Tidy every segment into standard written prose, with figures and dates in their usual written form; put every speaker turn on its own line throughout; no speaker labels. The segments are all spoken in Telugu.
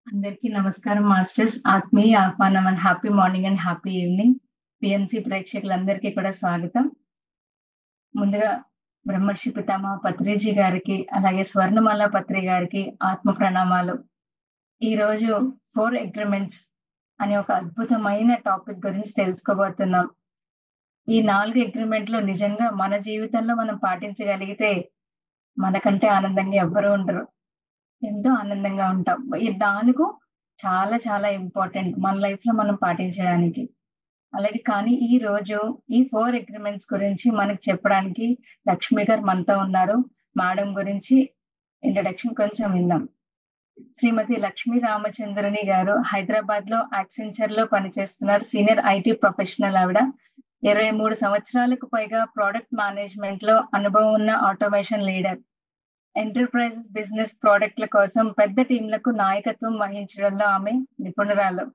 అందరికీ నమస్కారం మాస్టర్స్. ఆత్మీయ ఆహ్వానం and happy morning and happy evening. PMC ప్రేక్షకులందరికీ కూడా స్వాగతం. ముందుగా బ్రహ్మర్షి పితామహ పత్రిజీ గారికి, అలాగే స్వర్ణమాల పత్రి గారికి ఆత్మ ప్రణామాలు. ఈరోజు 4 అగ్రిమెంట్స్ అనే ఒక అద్భుతమైన టాపిక్ గురించి తెలుసుకోబోతున్నాం. ఈ 4 అగ్రిమెంట్లు నిజంగా మన జీవితంలో మనం పాటించగలిగితే మనకంటే ఆనందంగా ఎవ్వరూ ఉండరు. ఎంతో ఆనందంగా ఉంటాం. ఈ 4 చాలా చాలా ఇంపార్టెంట్ మన లైఫ్‌లో మనం పాటించడానికి. అలాగే కానీ ఈరోజు ఈ 4 అగ్రీమెంట్స్ గురించి మనకు చెప్పడానికి లక్ష్మి గారు మనతో ఉన్నారు. మేడం గురించి ఇంట్రడక్షన్ కొంచెం విందాం. శ్రీమతి లక్ష్మీ రామచంద్రని గారు హైదరాబాద్‌లో యాక్సెంచర్‌లో పనిచేస్తున్నారు. సీనియర్ ఐటీ ప్రొఫెషనల్ ఆవిడ. 23 సంవత్సరాలకు పైగా ప్రొడక్ట్ మేనేజ్‌మెంట్‌లో అనుభవం ఉన్న ఆటోమేషన్ లీడర్. ఎంటర్‌ప్రైజెస్ బిజినెస్ ప్రొడక్ట్‌ల కోసం పెద్ద టీమ్‌లకు నాయకత్వం వహించడంలో ఆమె నిపుణురాలు.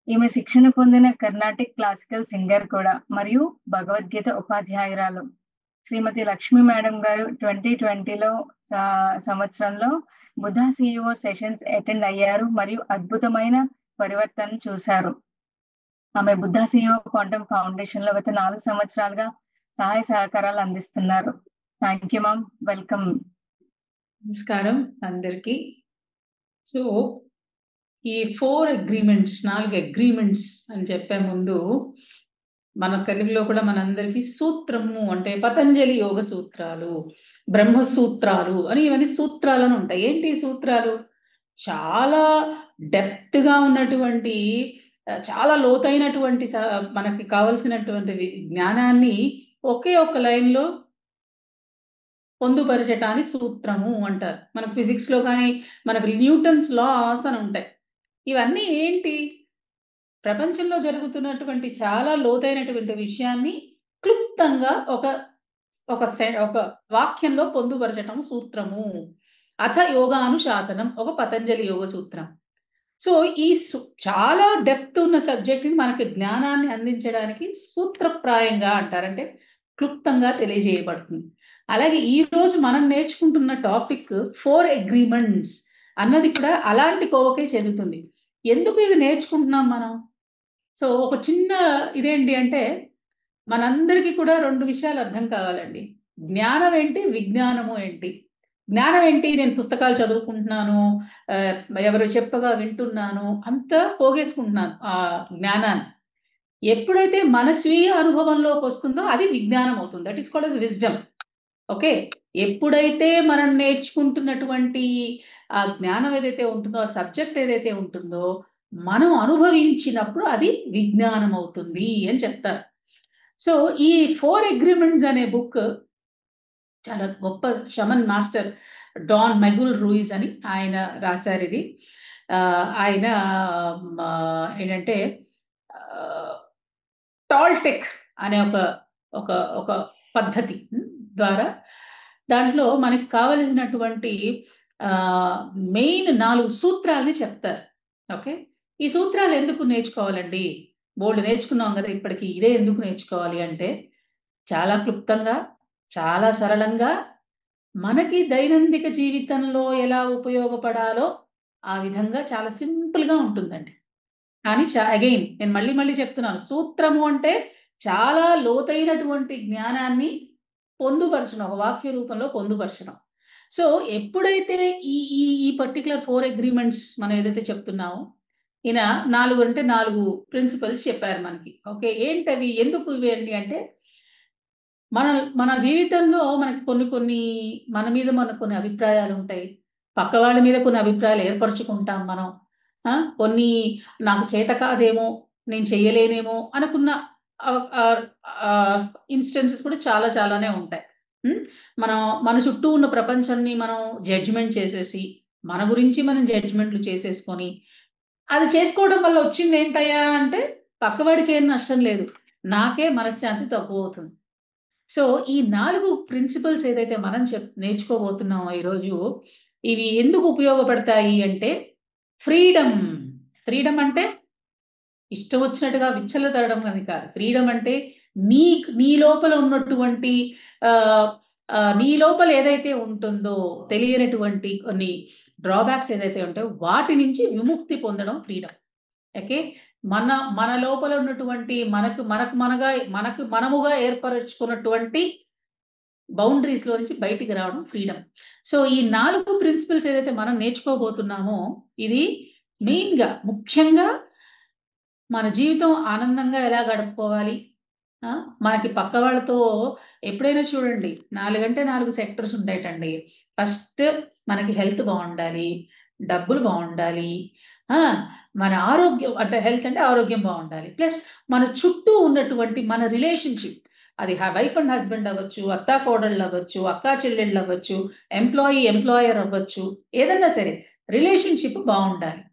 ఈమె శిక్షణ పొందిన కర్ణాటిక్ క్లాసికల్ సింగర్ కూడా మరియు భగవద్గీత ఉపాధ్యాయురాలు. శ్రీమతి లక్ష్మి మేడం గారు 2020లో సంవత్సరంలో బుద్ధ సిఇఓ సెషన్స్ అటెండ్ అయ్యారు మరియు అద్భుతమైన పరివర్తన చూశారు. ఆమె బుద్ధ సిఇఓ క్వాంటమ్ ఫౌండేషన్ లో గత 4 సంవత్సరాలుగా సహాయ సహకారాలు అందిస్తున్నారు. Thank you ma'am. వెల్కమ్.
నమస్కారం అందరికి. సో ఈ 4 అగ్రిమెంట్స్ అని చెప్పే ముందు మన తెలుగులో కూడా మనందరికీ సూత్రము అంటే పతంజలి యోగ సూత్రాలు, బ్రహ్మ సూత్రాలు అని ఇవన్నీ సూత్రాలను ఉంటాయి. ఏంటి సూత్రాలు? చాలా డెప్త్ గా ఉన్నటువంటి చాలా లోతైనటువంటి మనకి కావలసినటువంటి జ్ఞానాన్ని ఒకే ఒక్క లైన్ లో పొందుపరచటాన్ని సూత్రము అంటారు. మనకు ఫిజిక్స్ లో కానీ మనకు న్యూటన్స్ లాస్ అని ఉంటాయి. ఇవన్నీ ఏంటి? ప్రపంచంలో జరుగుతున్నటువంటి చాలా లోతైనటువంటి విషయాన్ని క్లుప్తంగా ఒక ఒక వాక్యంలో పొందుపరచటం సూత్రము. అథ యోగానుశాసనం ఒక పతంజలి యోగ సూత్రం. సో ఈ చాలా డెప్త్ ఉన్న సబ్జెక్ట్ ని మనకి జ్ఞానాన్ని అందించడానికి సూత్రప్రాయంగా అంటారంటే క్లుప్తంగా తెలియజేయబడుతుంది. అలాగే ఈ రోజు మనం నేర్చుకుంటున్న టాపిక్ 4 అగ్రిమెంట్స్ అన్నది కూడా అలాంటి కోవకే చెందుతుంది. ఎందుకు ఇది నేర్చుకుంటున్నాం మనం? సో ఒక చిన్న ఇదేంటి అంటే మనందరికీ కూడా 2 విషయాలు అర్థం కావాలండి. జ్ఞానం ఏంటి, విజ్ఞానము ఏంటి? జ్ఞానం ఏంటి? నేను పుస్తకాలు చదువుకుంటున్నాను, ఎవరు చెప్పగా వింటున్నాను, అంతా పోగేసుకుంటున్నాను ఆ జ్ఞానాన్ని. ఎప్పుడైతే మన స్వీయ అనుభవంలోకి వస్తుందో అది విజ్ఞానం అవుతుంది. That is called as wisdom. Okay, ఎప్పుడైతే మనం నేర్చుకుంటున్నటువంటి ఆ జ్ఞానం ఏదైతే ఉంటుందో, ఆ సబ్జెక్ట్ ఏదైతే ఉంటుందో మనం అనుభవించినప్పుడు అది విజ్ఞానం అవుతుంది అని చెప్తారు. సో ఈ 4 అగ్రిమెంట్స్ అనే బుక్ చాలా గొప్ప షమన్ మాస్టర్ డాన్ మెగుల్ రూయిస్ అని ఆయన రాశారు. ఇది ఆయన ఏంటంటే టాల్టెక్ అనే ఒక ఒక పద్ధతి ద్వారా దాంట్లో మనకి కావలసినటువంటి మెయిన్ 4 సూత్రాలని చెప్తారు. ఓకే, ఈ సూత్రాలు ఎందుకు నేర్చుకోవాలండి? బోల్డ్ నేర్చుకున్నాం కదా ఇప్పటికి, ఇదే ఎందుకు నేర్చుకోవాలి అంటే చాలా క్లుప్తంగా, చాలా సరళంగా, మనకి దైనందిక జీవితంలో ఎలా ఉపయోగపడాలో ఆ విధంగా చాలా సింపుల్ గా ఉంటుందండి. కానీ అగైన్ నేను మళ్ళీ చెప్తున్నాను, సూత్రము అంటే చాలా లోతైనటువంటి జ్ఞానాన్ని పొందుపరచడం, ఒక వాక్య రూపంలో పొందుపరచడం. సో ఎప్పుడైతే ఈ ఈ ఈ పర్టికులర్ 4 అగ్రిమెంట్స్ మనం ఏదైతే చెప్తున్నామో, ఈయన 4 అంటే 4 ప్రిన్సిపల్స్ చెప్పారు మనకి. ఓకే, ఏంటవి, ఎందుకు ఇవేంటి అంటే మన మన జీవితంలో మనకి కొన్ని మన మీద మనకు కొన్ని అభిప్రాయాలు ఉంటాయి. పక్క వాళ్ళ మీద కొన్ని అభిప్రాయాలు ఏర్పరచుకుంటాం మనం. కొన్ని నాకు చేత కాదేమో, నేను చెయ్యలేనేమో అనుకున్న ఇన్స్టెన్సెస్ కూడా చాలానే ఉంటాయి. మనం మన చుట్టూ ఉన్న ప్రపంచాన్ని మనం జడ్జిమెంట్ చేసేసి, మన గురించి మనం జడ్జిమెంట్లు చేసేసుకొని, అది చేసుకోవడం వల్ల వచ్చింది ఏంటయ్యా అంటే పక్కవాడికి ఏం నష్టం లేదు, నాకే మనశ్శాంతి తక్కువ అవుతుంది. సో ఈ 4 ప్రిన్సిపల్స్ ఏదైతే మనం నేర్చుకోబోతున్నామో ఈరోజు, ఇవి ఎందుకు ఉపయోగపడతాయి అంటే ఫ్రీడమ్. ఫ్రీడమ్ అంటే ఇష్టం వచ్చినట్టుగా విచ్చలతరడం అని కాదు. ఫ్రీడమ్ అంటే నీ లోపల ఉన్నటువంటి నీ లోపల ఏదైతే ఉంటుందో తెలియనటువంటి కొన్ని డ్రాబ్యాక్స్ ఏదైతే ఉంటాయో వాటి నుంచి విముక్తి పొందడం ఫ్రీడమ్. ఓకే. మన మన లోపల ఉన్నటువంటి మనకు మనముగా ఏర్పరచుకున్నటువంటి బౌండరీస్ లో నుంచి బయటికి రావడం ఫ్రీడమ్. సో ఈ 4 ప్రిన్సిపల్స్ ఏదైతే మనం నేర్చుకోబోతున్నామో ఇది మెయిన్ గా ముఖ్యంగా మన జీవితం ఆనందంగా ఎలా గడుపుకోవాలి, మనకి పక్క వాళ్ళతో ఎప్పుడైనా చూడండి 4 అంటే 4 సెక్టర్స్ ఉంటాయటండి. ఫస్ట్ మనకి హెల్త్ బాగుండాలి, డబ్బులు బాగుండాలి, మన ఆరోగ్యం అంటే హెల్త్ అంటే ఆరోగ్యం బాగుండాలి, ప్లస్ మన చుట్టూ ఉన్నటువంటి మన రిలేషన్షిప్, అది వైఫ్ అండ్ హస్బెండ్ అవ్వచ్చు, అత్తా కోడళ్ళు అవ్వచ్చు, అక్కా చెల్లెళ్ళు అవ్వచ్చు, ఎంప్లాయర్ అవ్వచ్చు, ఏదన్నా సరే రిలేషన్షిప్ బాగుండాలి.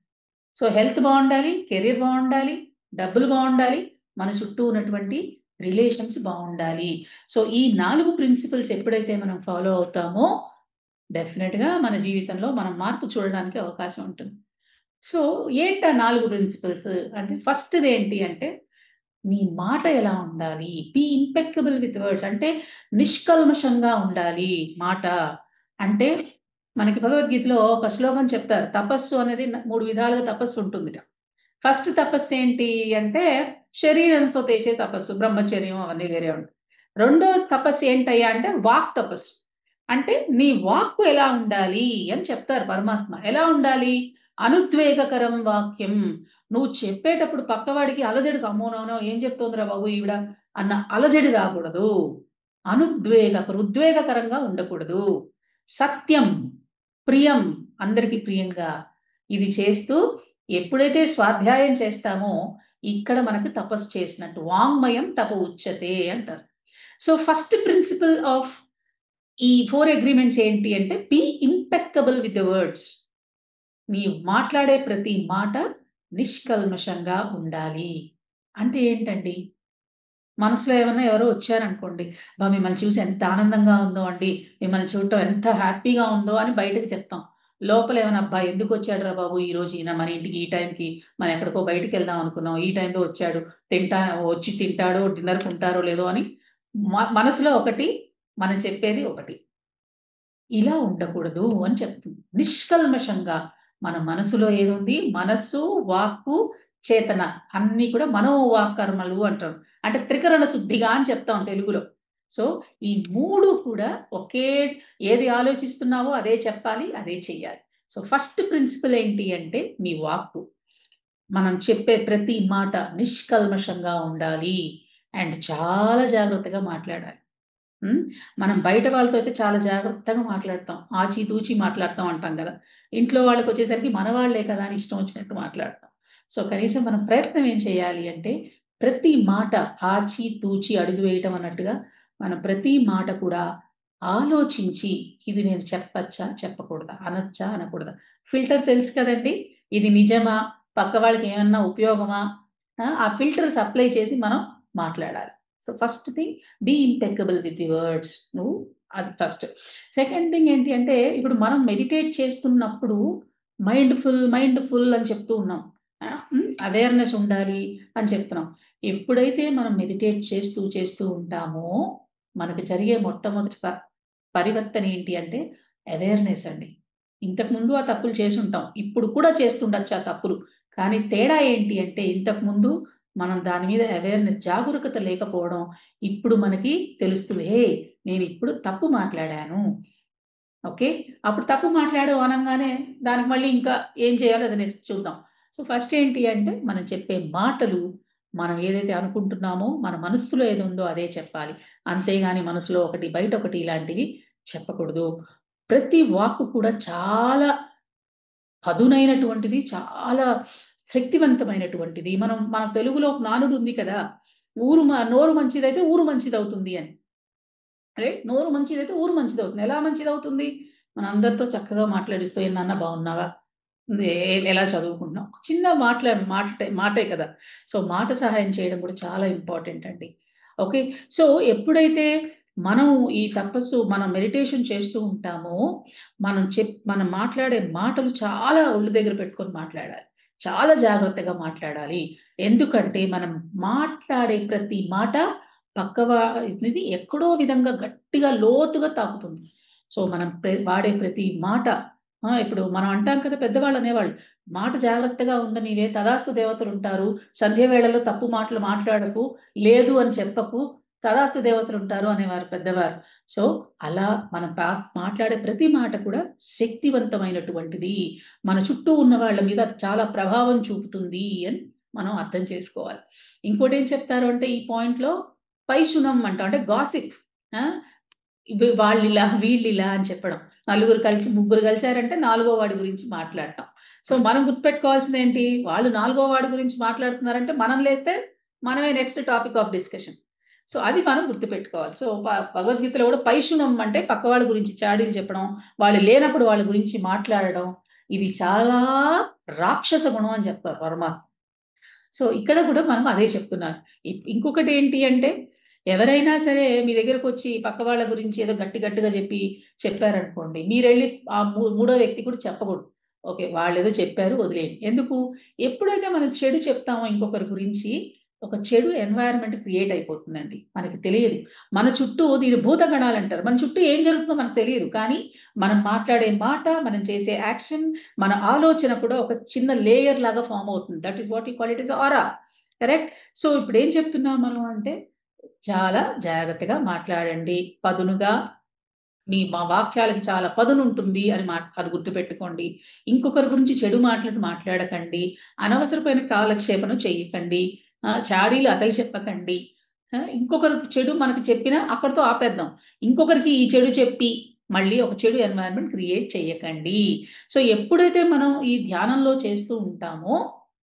సో హెల్త్ బాగుండాలి, కెరీర్ బాగుండాలి, డబ్బులు బాగుండాలి, మన చుట్టూ ఉన్నటువంటి రిలేషన్స్ బాగుండాలి. సో ఈ 4 ప్రిన్సిపల్స్ ఎప్పుడైతే మనం ఫాలో అవుతామో డెఫినెట్ గా మన జీవితంలో మనం మార్పు చూడడానికి అవకాశం ఉంటుంది. సో ఏంటి ఆ 4 ప్రిన్సిపల్స్ అంటే, ఫస్ట్ ఏంటి అంటే మీ మాట ఎలా ఉండాలి, బీ ఇంపెక్కబుల్ విత్ వర్డ్స్, అంటే నిష్కల్మషంగా ఉండాలి మాట. అంటే మనకి భగవద్గీతలో ఒక శ్లోకం చెప్తారు, తపస్సు అనేది 3 విధాలుగా తపస్సు ఉంటుందిట. ఫస్ట్ తపస్సు ఏంటి అంటే శరీరంతో చేసే తపస్సు, బ్రహ్మచర్యం అవన్నీ వేరే ఉంటాయి. రెండో తపస్సు ఏంటయ్యా అంటే వాక్ తపస్సు. అంటే నీ వాక్కు ఎలా ఉండాలి అని చెప్తారు పరమాత్మ. ఎలా ఉండాలి? అనుద్వేగకరం వాక్యం. నువ్వు చెప్పేటప్పుడు పక్కవాడికి అలజడికి అమ్మోనోనో ఏం చెప్తోందిరా బాబు ఈవిడ అన్న అలజడి రాకూడదు. ఉద్వేగకరంగా ఉండకూడదు. సత్యం, ప్రియం, అందరికీ ప్రియంగా ఇది చేస్తూ ఎప్పుడైతే స్వాధ్యాయం చేస్తామో ఇక్కడ మనకు తపస్సు చేసినట్టు. వాంగ్మయం తప ఉచ్యతే అంటారు. సో ఫస్ట్ ప్రిన్సిపల్ ఆఫ్ ఈ 4 అగ్రిమెంట్స్ ఏంటి అంటే be impeccable with the words. నీ మాట్లాడే ప్రతి మాట నిష్కల్మషంగా ఉండాలి. అంటే ఏంటండి, మనసులో ఏమన్నా ఎవరో వచ్చారనుకోండి, మిమ్మల్ని చూసి ఎంత ఆనందంగా ఉందో అండి, మిమ్మల్ని చూడటం ఎంత హ్యాపీగా ఉందో అని బయటకు చెప్తాం. లోపల ఏమైనా అబ్బా ఎందుకు వచ్చాడురా బాబు ఈ రోజు ఈయన మన ఇంటికి ఈ టైంకి, మనం ఎక్కడికో బయటికి వెళ్దాం అనుకున్నాం, ఈ టైంలో వచ్చాడు, వచ్చి తింటాడో డిన్నర్కి ఉంటారో లేదో అని మనసులో ఒకటి, మనం చెప్పేది ఒకటి. ఇలా ఉండకూడదు అని చెప్తుంది. నిష్కల్మషంగా మన మనసులో ఏదుంది, మనస్సు, వాక్కు, చేతన అన్ని కూడా మనోవాక్కర్మలు అంటారు. అంటే త్రికరణ శుద్ధిగా అని చెప్తాం తెలుగులో. సో ఈ 3 కూడా ఒకే, ఏది ఆలోచిస్తున్నావో అదే చెప్పాలి, అదే చెయ్యాలి. సో ఫస్ట్ ప్రిన్సిపల్ ఏంటి అంటే మీ వాక్కు. మనం చెప్పే ప్రతి మాట నిష్కల్మషంగా ఉండాలి అండ్ చాలా జాగ్రత్తగా మాట్లాడాలి. మనం బయట వాళ్ళతో అయితే చాలా జాగ్రత్తగా మాట్లాడతాం, ఆచితూచి మాట్లాడతాం అంటాం కదా. ఇంట్లో వాళ్ళకి వచ్చేసరికి మన వాళ్ళే కదా అని ఇష్టం వచ్చినట్టు మాట్లాడతాం. సో కనీసం మనం ప్రయత్నం ఏం చేయాలి అంటే ప్రతి మాట ఆచితూచి అడుగు వేయటం అన్నట్టుగా మనం ప్రతి మాట కూడా ఆలోచించి ఇది నేను చెప్పచ్చా చెప్పకూడదా, అనొచ్చా అనకూడదా. ఫిల్టర్ తెలుసు కదండి, ఇది నిజమా, పక్క వాళ్ళకి ఏమన్నా ఉపయోగమా, ఆ ఫిల్టర్స్ అప్లై చేసి మనం మాట్లాడాలి. So first thing be impeccable with the words. నువ్వు అది ఫస్ట్. సెకండ్ థింగ్ ఏంటి అంటే ఇప్పుడు మనం మెడిటేట్ చేస్తున్నప్పుడు మైండ్ఫుల్ అని చెప్తూ ఉన్నాం, అవేర్నెస్ ఉండాలి అని చెప్తున్నాం. ఎప్పుడైతే మనం మెడిటేట్ చేస్తూ ఉంటామో మనకు జరిగే మొట్టమొదటి పరివర్తన ఏంటి అంటే అవేర్నెస్ అండి. ఇంతకుముందు ఆ తప్పులు చేసి ఉంటాం, ఇప్పుడు కూడా చేస్తుండొచ్చు ఆ తప్పులు, కానీ తేడా ఏంటి అంటే ఇంతకుముందు మనం దాని మీద అవేర్నెస్, జాగరూకత లేకపోవడం. ఇప్పుడు మనకి తెలుస్తుంది, హే నేను ఇప్పుడు తప్పు మాట్లాడాను. ఓకే, అప్పుడు తప్పు మాట్లాడు అనగానే దానికి మళ్ళీ ఇంకా ఏం చేయాలో అది చూద్దాం. సో ఫస్ట్ ఏంటి అంటే మనం చెప్పే మాటలు, మనం ఏదైతే అనుకుంటున్నామో మన మనస్సులో ఏది ఉందో అదే చెప్పాలి. అంతేగాని మనసులో ఒకటి బయట ఒకటి ఇలాంటివి చెప్పకూడదు. ప్రతి వాక్కు కూడా చాలా పదునైనటువంటిది, చాలా శక్తివంతమైనటువంటిది. మన తెలుగులో ఒక నానుడు ఉంది కదా, నోరు మంచిదైతే ఊరు మంచిదవుతుంది అని. రైట్, నోరు మంచిదైతే ఊరు మంచిదవుతుంది. ఎలా మంచిదవుతుంది? మన అందరితో చక్కగా మాట్లాడిస్తూ "ఏ నాన్న బాగున్నావా? ఎలా చదువుకుంటున్నావు?" చిన్న మాటే కదా. సో మాట సహాయం చేయడం కూడా చాలా ఇంపార్టెంట్ అండి. ఓకే. సో ఎప్పుడైతే మనం ఈ తపస్సు, మనం మెడిటేషన్ చేస్తూ ఉంటామో మనం మాట్లాడే మాటలు చాలా ఒళ్ళు దగ్గర పెట్టుకొని మాట్లాడాలి. చాలా జాగ్రత్తగా మాట్లాడాలి. ఎందుకంటే మనం మాట్లాడే ప్రతి మాట ఇది ఎక్కడో విధంగా గట్టిగా లోతుగా తాకుతుంది. సో మనం వాడే ప్రతి మాట, ఇప్పుడు మనం అంటాం కదా, పెద్దవాళ్ళు అనేవాళ్ళు, మాట జాగ్రత్తగా ఉండనివే తదాస్తు దేవతలు ఉంటారు, సంధ్య వేళలో తప్పు మాటలు మాట్లాడకు, లేదు అని చెప్పకు, తదాస్తు దేవతలు ఉంటారు అనేవారు పెద్దవారు. సో అలా మనం మాట్లాడే ప్రతి మాట కూడా శక్తివంతమైనటువంటిది, మన చుట్టూ ఉన్న వాళ్ళ మీద చాలా ప్రభావం చూపుతుంది అని మనం అర్థం చేసుకోవాలి. ఇంకోటి ఏం చెప్తారు అంటే ఈ పాయింట్ లో పైశునం అంటాం, అంటే గాసిప్. వాళ్ళిలా వీళ్ళిలా అని చెప్పడం, నలుగురు కలిసి ముగ్గురు కలిసారంటే నాలుగో వాడి గురించి మాట్లాడటం. సో మనం గుర్తుపెట్టుకోవాల్సింది ఏంటి, వాళ్ళు నాలుగో వాడి గురించి మాట్లాడుతున్నారంటే మనం లేస్తే మనమే next topic of discussion. So అది మనం గుర్తుపెట్టుకోవాలి. సో భగవద్గీతలో కూడా పైశునం అంటే పక్క వాళ్ళ గురించి చాడీలు చెప్పడం, వాళ్ళు లేనప్పుడు వాళ్ళ గురించి మాట్లాడడం, ఇది చాలా రాక్షస గుణం అని చెప్తారు పరమాత్మ. సో ఇక్కడ కూడా మనం అదే చెప్తున్నారు. ఇంకొకటి ఏంటి అంటే, ఎవరైనా సరే మీ దగ్గరకు వచ్చి పక్క వాళ్ళ గురించి ఏదో గట్టిగా చెప్పారనుకోండి, మీరెళ్ళి ఆ మూడో వ్యక్తి కూడా చెప్పకూడదు. ఓకే, వాళ్ళు ఏదో చెప్పారు వదిలేయండి. ఎందుకు? ఎప్పుడైతే మనం చెడు చెప్తామో ఇంకొకరి గురించి, ఒక చెడు ఎన్వైరన్మెంట్ క్రియేట్ అయిపోతుందండి. మనకి తెలియదు. మన చుట్టూ దీని భూతగణాలు అంటారు. మన చుట్టూ ఏం జరుగుతుందో మనకు తెలియదు. కానీ మనం మాట్లాడే మాట, మనం చేసే యాక్షన్, మన ఆలోచన కూడా ఒక చిన్న లేయర్ లాగా ఫామ్ అవుతుంది. That is what you call it is aura. Correct? So ఇప్పుడు ఏం చెప్తున్నాం మనం అంటే, చాలా జాగ్రత్తగా మాట్లాడండి, పదునుగా. మా వాక్యాలకి చాలా పదునుంటుంది అని అది గుర్తుపెట్టుకోండి. ఇంకొకరి గురించి చెడు మాటలు మాట్లాడకండి. అనవసరమైన కాలక్షేపణ చేయకండి. చాడీలు అసలు చెప్పకండి. ఇంకొకరు చెడు మనకు చెప్పినా అక్కడితో ఆపేద్దాం. ఇంకొకరికి ఈ చెడు చెప్పి మళ్ళీ ఒక చెడు ఎన్వైరన్మెంట్ క్రియేట్ చేయకండి. సో ఎప్పుడైతే మనం ఈ ధ్యానంలో చేస్తూ ఉంటామో,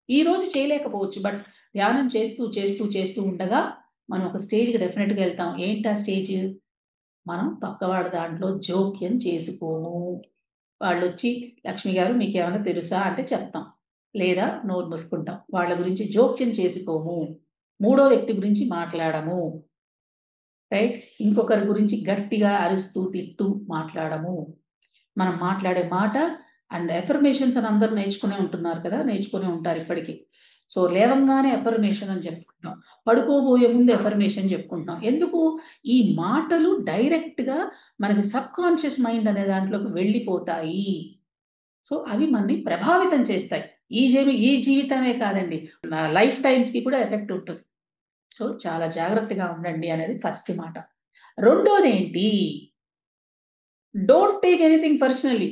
ఈ రోజు చేయలేకపోవచ్చు, బట్ ధ్యానం చేస్తూ ఉండగా మనం ఒక స్టేజ్‌కి డెఫినిట్‌గా వెళ్తాం. ఏంటి ఆ స్టేజ్? మనం పక్కవాడి దాంట్లో జోక్యం చేసుకోము. వాళ్ళొచ్చి, లక్ష్మి గారు మీకేమన్నా తెలుసా అంటే చెప్తాం. లేదా నోరు మూసుకుంటాం. వాళ్ళ గురించి జోక్యం చేసుకోము. మూడో వ్యక్తి గురించి మాట్లాడము. రైట్? ఇంకొకరి గురించి గట్టిగా అరుస్తూ, తిడుతూ మాట్లాడము. మనం మాట్లాడే మాట అండ్ ఎఫర్మేషన్స్ అని అందరూ నేర్చుకునే ఉంటున్నారు కదా! నేర్చుకునే ఉంటారు ఇప్పటికి. సో లేవంగానే ఎఫర్మేషన్ అని చెప్పుకుంటాం. పడుకోబోయే ముందు ఎఫర్మేషన్ చెప్పుకుంటాం. ఎందుకు? ఈ మాటలు డైరెక్ట్‌గా మనకి సబ్‌కాన్షియస్ మైండ్ అనే దాంట్లోకి వెళ్ళిపోతాయి. సో అవి మనని ప్రభావితం చేస్తాయి. ఈ జీవితమే కాదండి, లైఫ్ టైమ్స్‌కి కూడా ఎఫెక్ట్ ఉంటుంది. సో చాలా జాగ్రత్తగా ఉండండి అనేది ఫస్ట్ మాట. రెండోదేంటి? Don't take anything personally.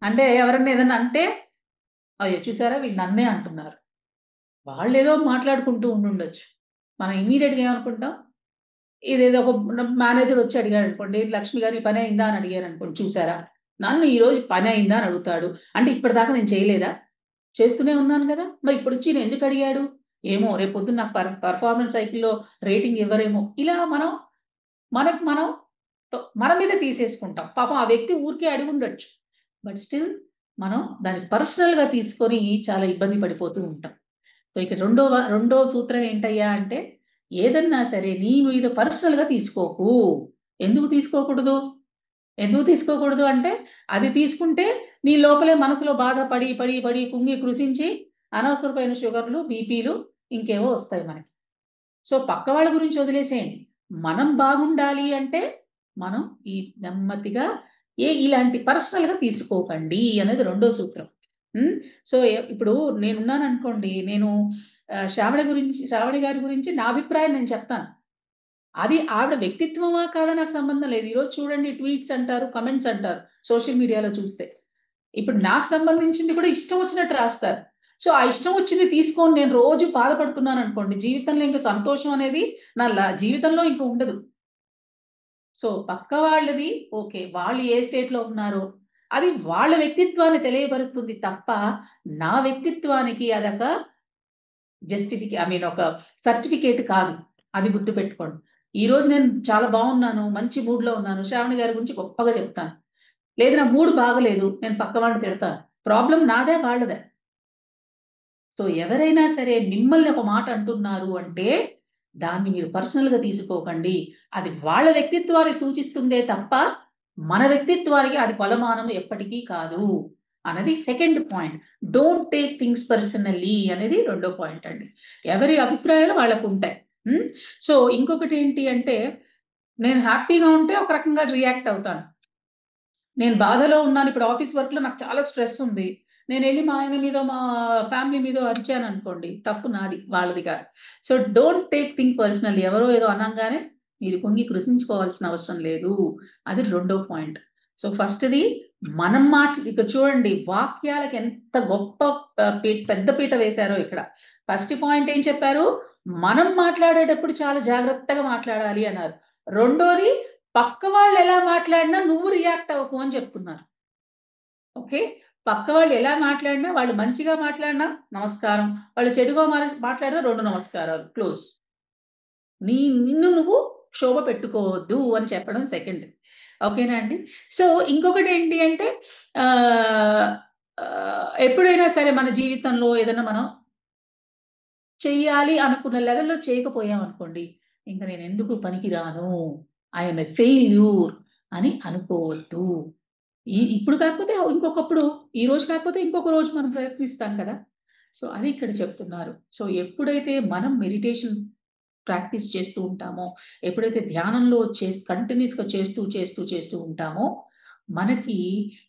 అంటే ఎవరన్నా ఏదన్నా అంటే, అయ్యో! చూసారా వీళ్ళు నన్నే అంటున్నారు. వాళ్ళేదో మాట్లాడుకుంటూ ఉండుండొచ్చు. మనం ఇమ్మీడియేట్‌గా ఏమనుకుంటాం, ఇదేదో ఒక మేనేజర్ వచ్చి అడిగాడనుకోండి, "లక్ష్మి గారు ఈ పని అయిందా?" అని అడిగారనుకోండి, చూసారా? నన్ను ఈరోజు పని అయిందా అని అడుగుతాడు. అంటే ఇప్పటిదాకా నేను చేయలేదా? చేస్తూనే ఉన్నాను గదా! మరి ఇప్పుడొచ్చి ఈయన ఎందుకు అడిగాడు? ఏమో రేపు పొద్దున్న నాకు పెర్ఫార్మన్స్ సైకిల్‌లో రేటింగ్ ఇవ్వరేమో. ఇలా మనం మనకు మనం మన మీద తీసేసుకుంటాం. పాపం ఆ వ్యక్తి ఊరికే అడిగుండొచ్చు. బట్ స్టిల్ మనం దాన్ని పర్సనల్‌గా తీసుకొని చాలా ఇబ్బంది పడిపోతూ ఉంటాం. సో ఇక రెండో సూత్రం ఏంటయ్యా అంటే, ఏదన్నా సరే నీ మీద పర్సనల్‌గా తీసుకోకు. ఎందుకు తీసుకోకూడదు? ఎందుకు తీసుకోకూడదు అంటే, అది తీసుకుంటే నీ లోపలే మనసులో బాధ పడి కుంగి కృషించి అనవసరమైన షుగర్‌లు, బీపీలు ఇంకేవో వస్తాయి మనకి. సో పక్క వాళ్ళ గురించి వదిలేసేయండి. మనం బాగుండాలి అంటే, మనం ఈ నెమ్మదిగా ఇలాంటి పర్సనల్‌గా తీసుకోకండి అనేది రెండో సూత్రం. హ్మ్. సో ఇప్పుడు నేనున్నాననుకోండి, నేను శ్రావణి గారి గురించి నా అభిప్రాయం నేను చెప్తాను. అది ఆవిడ వ్యక్తిత్వమా కాదా నాకు సంబంధం లేదు. ఈరోజు చూడండి, ట్వీట్స్ అంటారు, కామెంట్స్ అంటారు సోషల్ మీడియాలో చూస్తే. ఇప్పుడు నాకు సంబంధించింది కూడా ఇష్టం వచ్చినట్టు రాస్తారు. సో ఆ ఇష్టం వచ్చింది తీసుకొని నేను రోజు బాధపడుతున్నాననుకోండి, జీవితంలో ఇంక సంతోషం అనేది నా జీవితంలో ఇంక ఉండదు. సో పక్క వాళ్ళది ఓకే, వాళ్ళు ఏ స్టేట్‌లో ఉన్నారో అది వాళ్ళ వ్యక్తిత్వాన్ని తెలియపరుస్తుంది తప్ప, నా వ్యక్తిత్వానికి అదొక ఒక సర్టిఫికేట్ కాదు. అది గుర్తుపెట్టుకోండి. ఈరోజు నేను చాలా బాగున్నాను, మంచి మూడ్‌లో ఉన్నాను, శ్రావణి గారి గురించి గొప్పగా చెప్తాను. లేదు నా మూడ్ బాగలేదు, నేను పక్కవాడిని తిడతాను. ప్రాబ్లమ్ నాదా? వాళ్ళదా? సో ఎవరైనా సరే మిమ్మల్ని ఒక మాట అంటున్నారు అంటే, దాన్ని మీరు పర్సనల్‌గా తీసుకోకండి. అది వాళ్ళ వ్యక్తిత్వాన్ని సూచిస్తుందే తప్ప, మన వ్యక్తిత్వానికి అది కొలమానం ఎప్పటికీ కాదు అన్నది second point. Don't take things personally అనేది రెండో పాయింట్ అండి. ఎవరి అభిప్రాయాలు వాళ్ళకుంటాయి. సో ఇంకొకటి ఏంటి అంటే, నేను హ్యాపీగా ఉంటే ఒక రకంగా రియాక్ట్ అవుతాను. నేను బాధలో ఉన్నాను, ఇప్పుడు ఆఫీస్ వర్క్‌లో నాకు చాలా స్ట్రెస్ ఉంది. నేనెళ్లి మా ఆయన మీదో, మా ఫ్యామిలీ మీదో అరిచాననుకోండి, తప్పు నాది, వాళ్ళది కాదు. So don't take thing personally. ఎవరో ఏదో అనంగానే మీరు కుంగి కృశించుకోవాల్సిన అవసరం లేదు. అది రెండో పాయింట్. సో ఫస్ట్‌ది మనం ఇక్కడ చూడండి, వాక్యాలకి ఎంత గొప్ప పెద్ద పీట వేశారో ఇక్కడ. ఫస్ట్ పాయింట్ ఏం చెప్పారు? మనం మాట్లాడేటప్పుడు చాలా జాగ్రత్తగా మాట్లాడాలి అన్నారు. రెండోది, పక్క వాళ్ళు ఎలా మాట్లాడినా నువ్వు రియాక్ట్ అవ్వకు అని చెప్తున్నారు. ఓకే. పక్క వాళ్ళు ఎలా మాట్లాడినా, వాళ్ళు మంచిగా మాట్లాడినా నమస్కారం, వాళ్ళు చెడుగా మాట్లాడినా 2 నమస్కారాలు, క్లోజ్. నిన్ను నువ్వు క్షోభ పెట్టుకోవద్దు అని చెప్పడం సెకండ్. ఓకేనా అండి? సో ఇంకొకటి ఏంటి అంటే, ఆహ్, ఎప్పుడైనా సరే మన జీవితంలో ఏదైనా మనం చెయ్యాలి అనుకున్న లెవెల్‌లో చేయకపోయామనుకోండి, ఇంక నేనెందుకు పనికిరాను, ఐ యామ్ ఎ ఫెయిల్యూర్ అని అనుకోవద్దు. ఇప్పుడు కాకపోతే ఇంకొకప్పుడు, ఈ రోజు కాకపోతే ఇంకొక రోజు మనం ప్రయత్నిస్తాం కదా! సో, అది ఇక్కడ చెప్తున్నారు. సో, ఎప్పుడైతే మనం మెడిటేషన్ ప్రాక్టీస్ చేస్తూ ఉంటామో, ఎప్పుడైతే ధ్యానంలో కంటిన్యూయస్‌గా చేస్తూ ఉంటామో, మనకి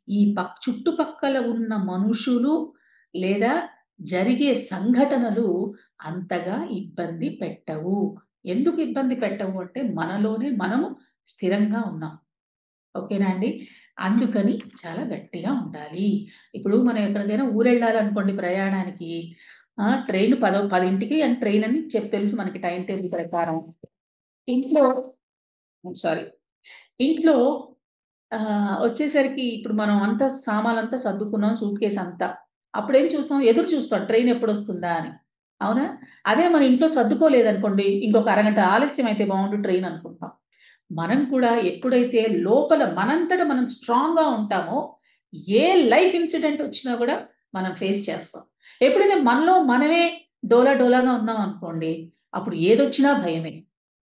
ఈ చుట్టుపక్కల ఉన్న మనుషులు లేదా జరిగే సంఘటనలు అంతగా ఇబ్బంది పెట్టవు. ఎందుకు ఇబ్బంది పెట్టవు అంటే, మనలోనే మనము స్థిరంగా ఉన్నాం. ఓకేనా అండి? అందుకని చాలా గట్టిగా ఉండాలి. ఇప్పుడు మనం ఎక్కడికైనా ఊరెళ్ళాలనుకోండి ప్రయాణానికి, ట్రైన్ 10కి అని ట్రైన్ అని తెలుసు మనకి టైమ్ టేబుల్ ప్రకారం. ఇంట్లో సారీ. ఇంట్లో వచ్చేసరికి ఇప్పుడు మనం అంతా సామానంతా సర్దుకున్నాం, సూట్‌కేస్ అంతా. అప్పుడేం చూస్తాం? ఎదురు చూస్తాం ట్రైన్ ఎప్పుడొస్తుందా అని. అవునా? అదే మన ఇంట్లో సర్దుకోలేదనుకోండి, ఇంకొక అరగంట ఆలస్యం అయితే బావుండు ట్రైన్ అనుకుంటాం. మనం కూడా ఎప్పుడైతే లోపల మనంతట మనం స్ట్రాంగ్‌గా ఉంటామో, ఏ లైఫ్ ఇన్సిడెంట్ వచ్చినా కూడా మనం ఫేస్ చేస్తాం. ఎప్పుడైతే మనలో మనమే డోలాగా ఉన్నామనుకోండి, అప్పుడు ఏదొచ్చినా భయమే.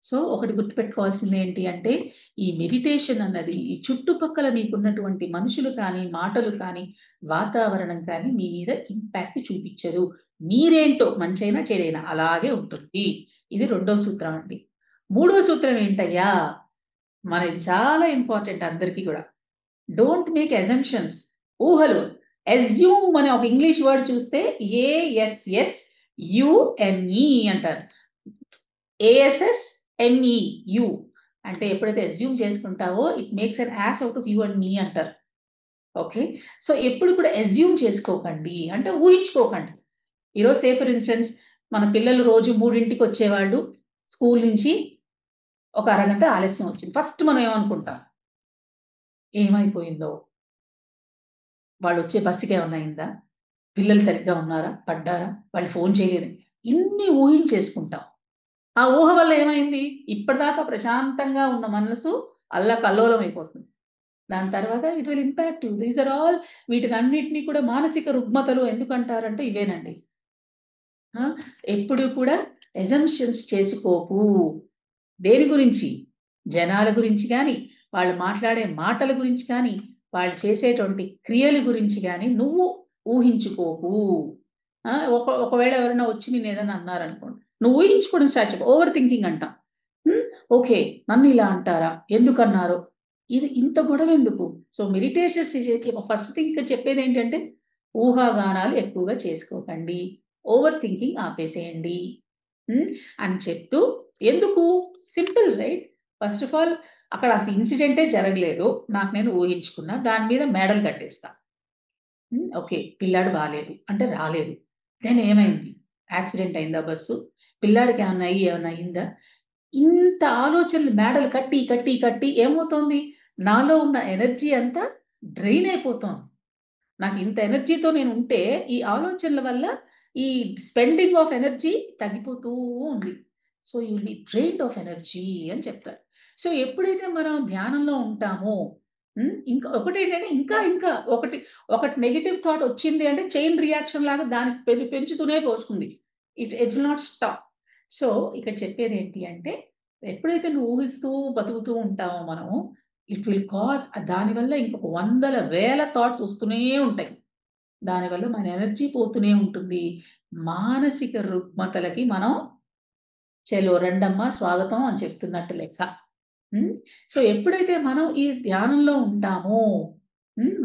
సో, ఒకటి గుర్తుపెట్టుకోవాల్సింది ఏంటి అంటే, ఈ మెడిటేషన్ అన్నది ఈ చుట్టుపక్కల మీకున్నటువంటి మనుషులు కానీ, మాటలు కానీ, వాతావరణం కానీ మీ మీద ఇంపాక్ట్ చూపిచ్చదు. మీరేంటో మంచైనా, చెడైనా అలాగే ఉంటుంది. ఇది రెండో సూత్రం అండి. మూడో సూత్రం ఏంటయ్యా? మనది చాలా ఇంపార్టెంట్ అందరికీ గూడా. Don't make assumptions. ఊహలు. అస్యూమ్ అనే ఒక ఇంగ్లీష్ వర్డ్ చూస్తే ఏఎస్ఎస్‌యుఎంఈ అంటారు. ఏఎస్ఎస్ఎంఈయు అంటే ఎప్పుడైతే అస్యూమ్ చేసుకుంటావో, it makes an ass out of you and me అంటారు. ఓకే. సో, ఎప్పుడు కూడా అస్యూమ్ చేసుకోకండి. అంటే ఊహించుకోకండి. ఈరోజు ఫర్ ఇన్‌స్టెన్స్ మన పిల్లలు రోజు 3కి వచ్చేవాళ్ళు. స్కూల్ నుంచి ఒక అరగంట ఆలస్యం వచ్చింది. ఫస్ట్ మనం ఏమనుకుంటాం? ఏమైపోయిందో? వాళ్ళొచ్చే బస్సుకేమన్నా అయిందా? పిల్లలు సరిగ్గా ఉన్నారా? పడ్డారా? వాళ్ళు ఫోను చేయలేదు. ఇన్ని ఊహించేసుకుంటాం. ఆ ఊహ వల్ల ఏమైంది? ఇప్పటిదాకా ప్రశాంతంగా ఉన్న మనసు అల్లకల్లోలం అయిపోతుంది. దాని తర్వాత it will impact you. These are all వీటినన్నిటిని కూడా మానసిక రుగ్మతలు ఎందుకంటారంటే ఇవేనండి. ఆ! ఎప్పుడు కూడా అజంప్షన్స్ చేసుకోకు. దేని గురించి? జనాల గురించి గాని, వాళ్ళు మాట్లాడే మాటల గురించి కానీ, వాళ్ళు చేసేటువంటి క్రియల గురించి గాని నువ్వు ఊహించుకోకు. ఒకవేళ ఎవరైనా వచ్చి నిన్నేదైనా అన్నారనుకోండి, నువ్వు ఊహించుకోవడం స్టార్ట్ చెప్పు. ఓవర్ థింకింగ్ అంటాం. హ్మ్. ఓకే. నన్నిలా అంటారా? ఎందుకన్నారో? ఇది ఇంత గొడవెందుకు? సో, మెడిటేషన్స్ ఫస్ట్ థింగ్ చెప్పేదేంటంటే, ఊహాగానాలు ఎక్కువగా చేసుకోకండి. ఓవర్ థింకింగ్ ఆపేసేయండి. హ్మ్. అని చెప్తూ ఎందుకు? Simple right? First of all అక్కడ అసలు ఇన్సిడెంటే జరగలేదు. నాకు నేను ఊహించుకున్నా. దాని మీద మేడలు కట్టేస్తా. ఓకే. పిల్లాడు బాలేదు. అంటే రాలేదు. దెన్ ఏమైంది? యాక్సిడెంట్ అయిందా బస్సు? పిల్లాడికి ఏమన్నా అయిందా? ఇంత ఆలోచనలు మేడలు కట్టి ఏమవుతోంది? నాలో ఉన్న ఎనర్జీ అంతా డ్రైన్ అయిపోతోంది. నాకు ఇంత ఎనర్జీతో నేనుంటే, ఈ ఆలోచనల వల్ల ఈ స్పెండింగ్ ఆఫ్ ఎనర్జీ తగ్గిపోతూ ఉంది. So, you will be drained of energy అని చెప్తారు. సో, ఎప్పుడైతే మనం ధ్యానంలో ఉంటామో, ఇంకా ఒకటేంటంటే ఇంకా ఒకటి నెగెటివ్ థాట్ వచ్చింది అంటే చైన్ రియాక్షన్ లాగా దానికి పెంచుతూనే పోతుంది. It will not stop. So, ఇక్కడ చెప్పేదేంటి అంటే, ఎప్పుడైతే నువ్వు ఊహిస్తూ బతుకుతూ ఉంటామో మనము, ఇట్ విల్ కాజ్ దానివల్ల ఇంకొక వందల, వేల థాట్స్ వస్తూనే ఉంటాయి. దానివల్ల మన ఎనర్జీ పోతూనే ఉంటుంది. మానసిక రుగ్మతలకి మనం చలో రండమ్మా స్వాగతం అని చెప్తున్నట్టు లెక్క. సో ఎప్పుడైతే మనం ఈ ధ్యానంలో ఉంటామో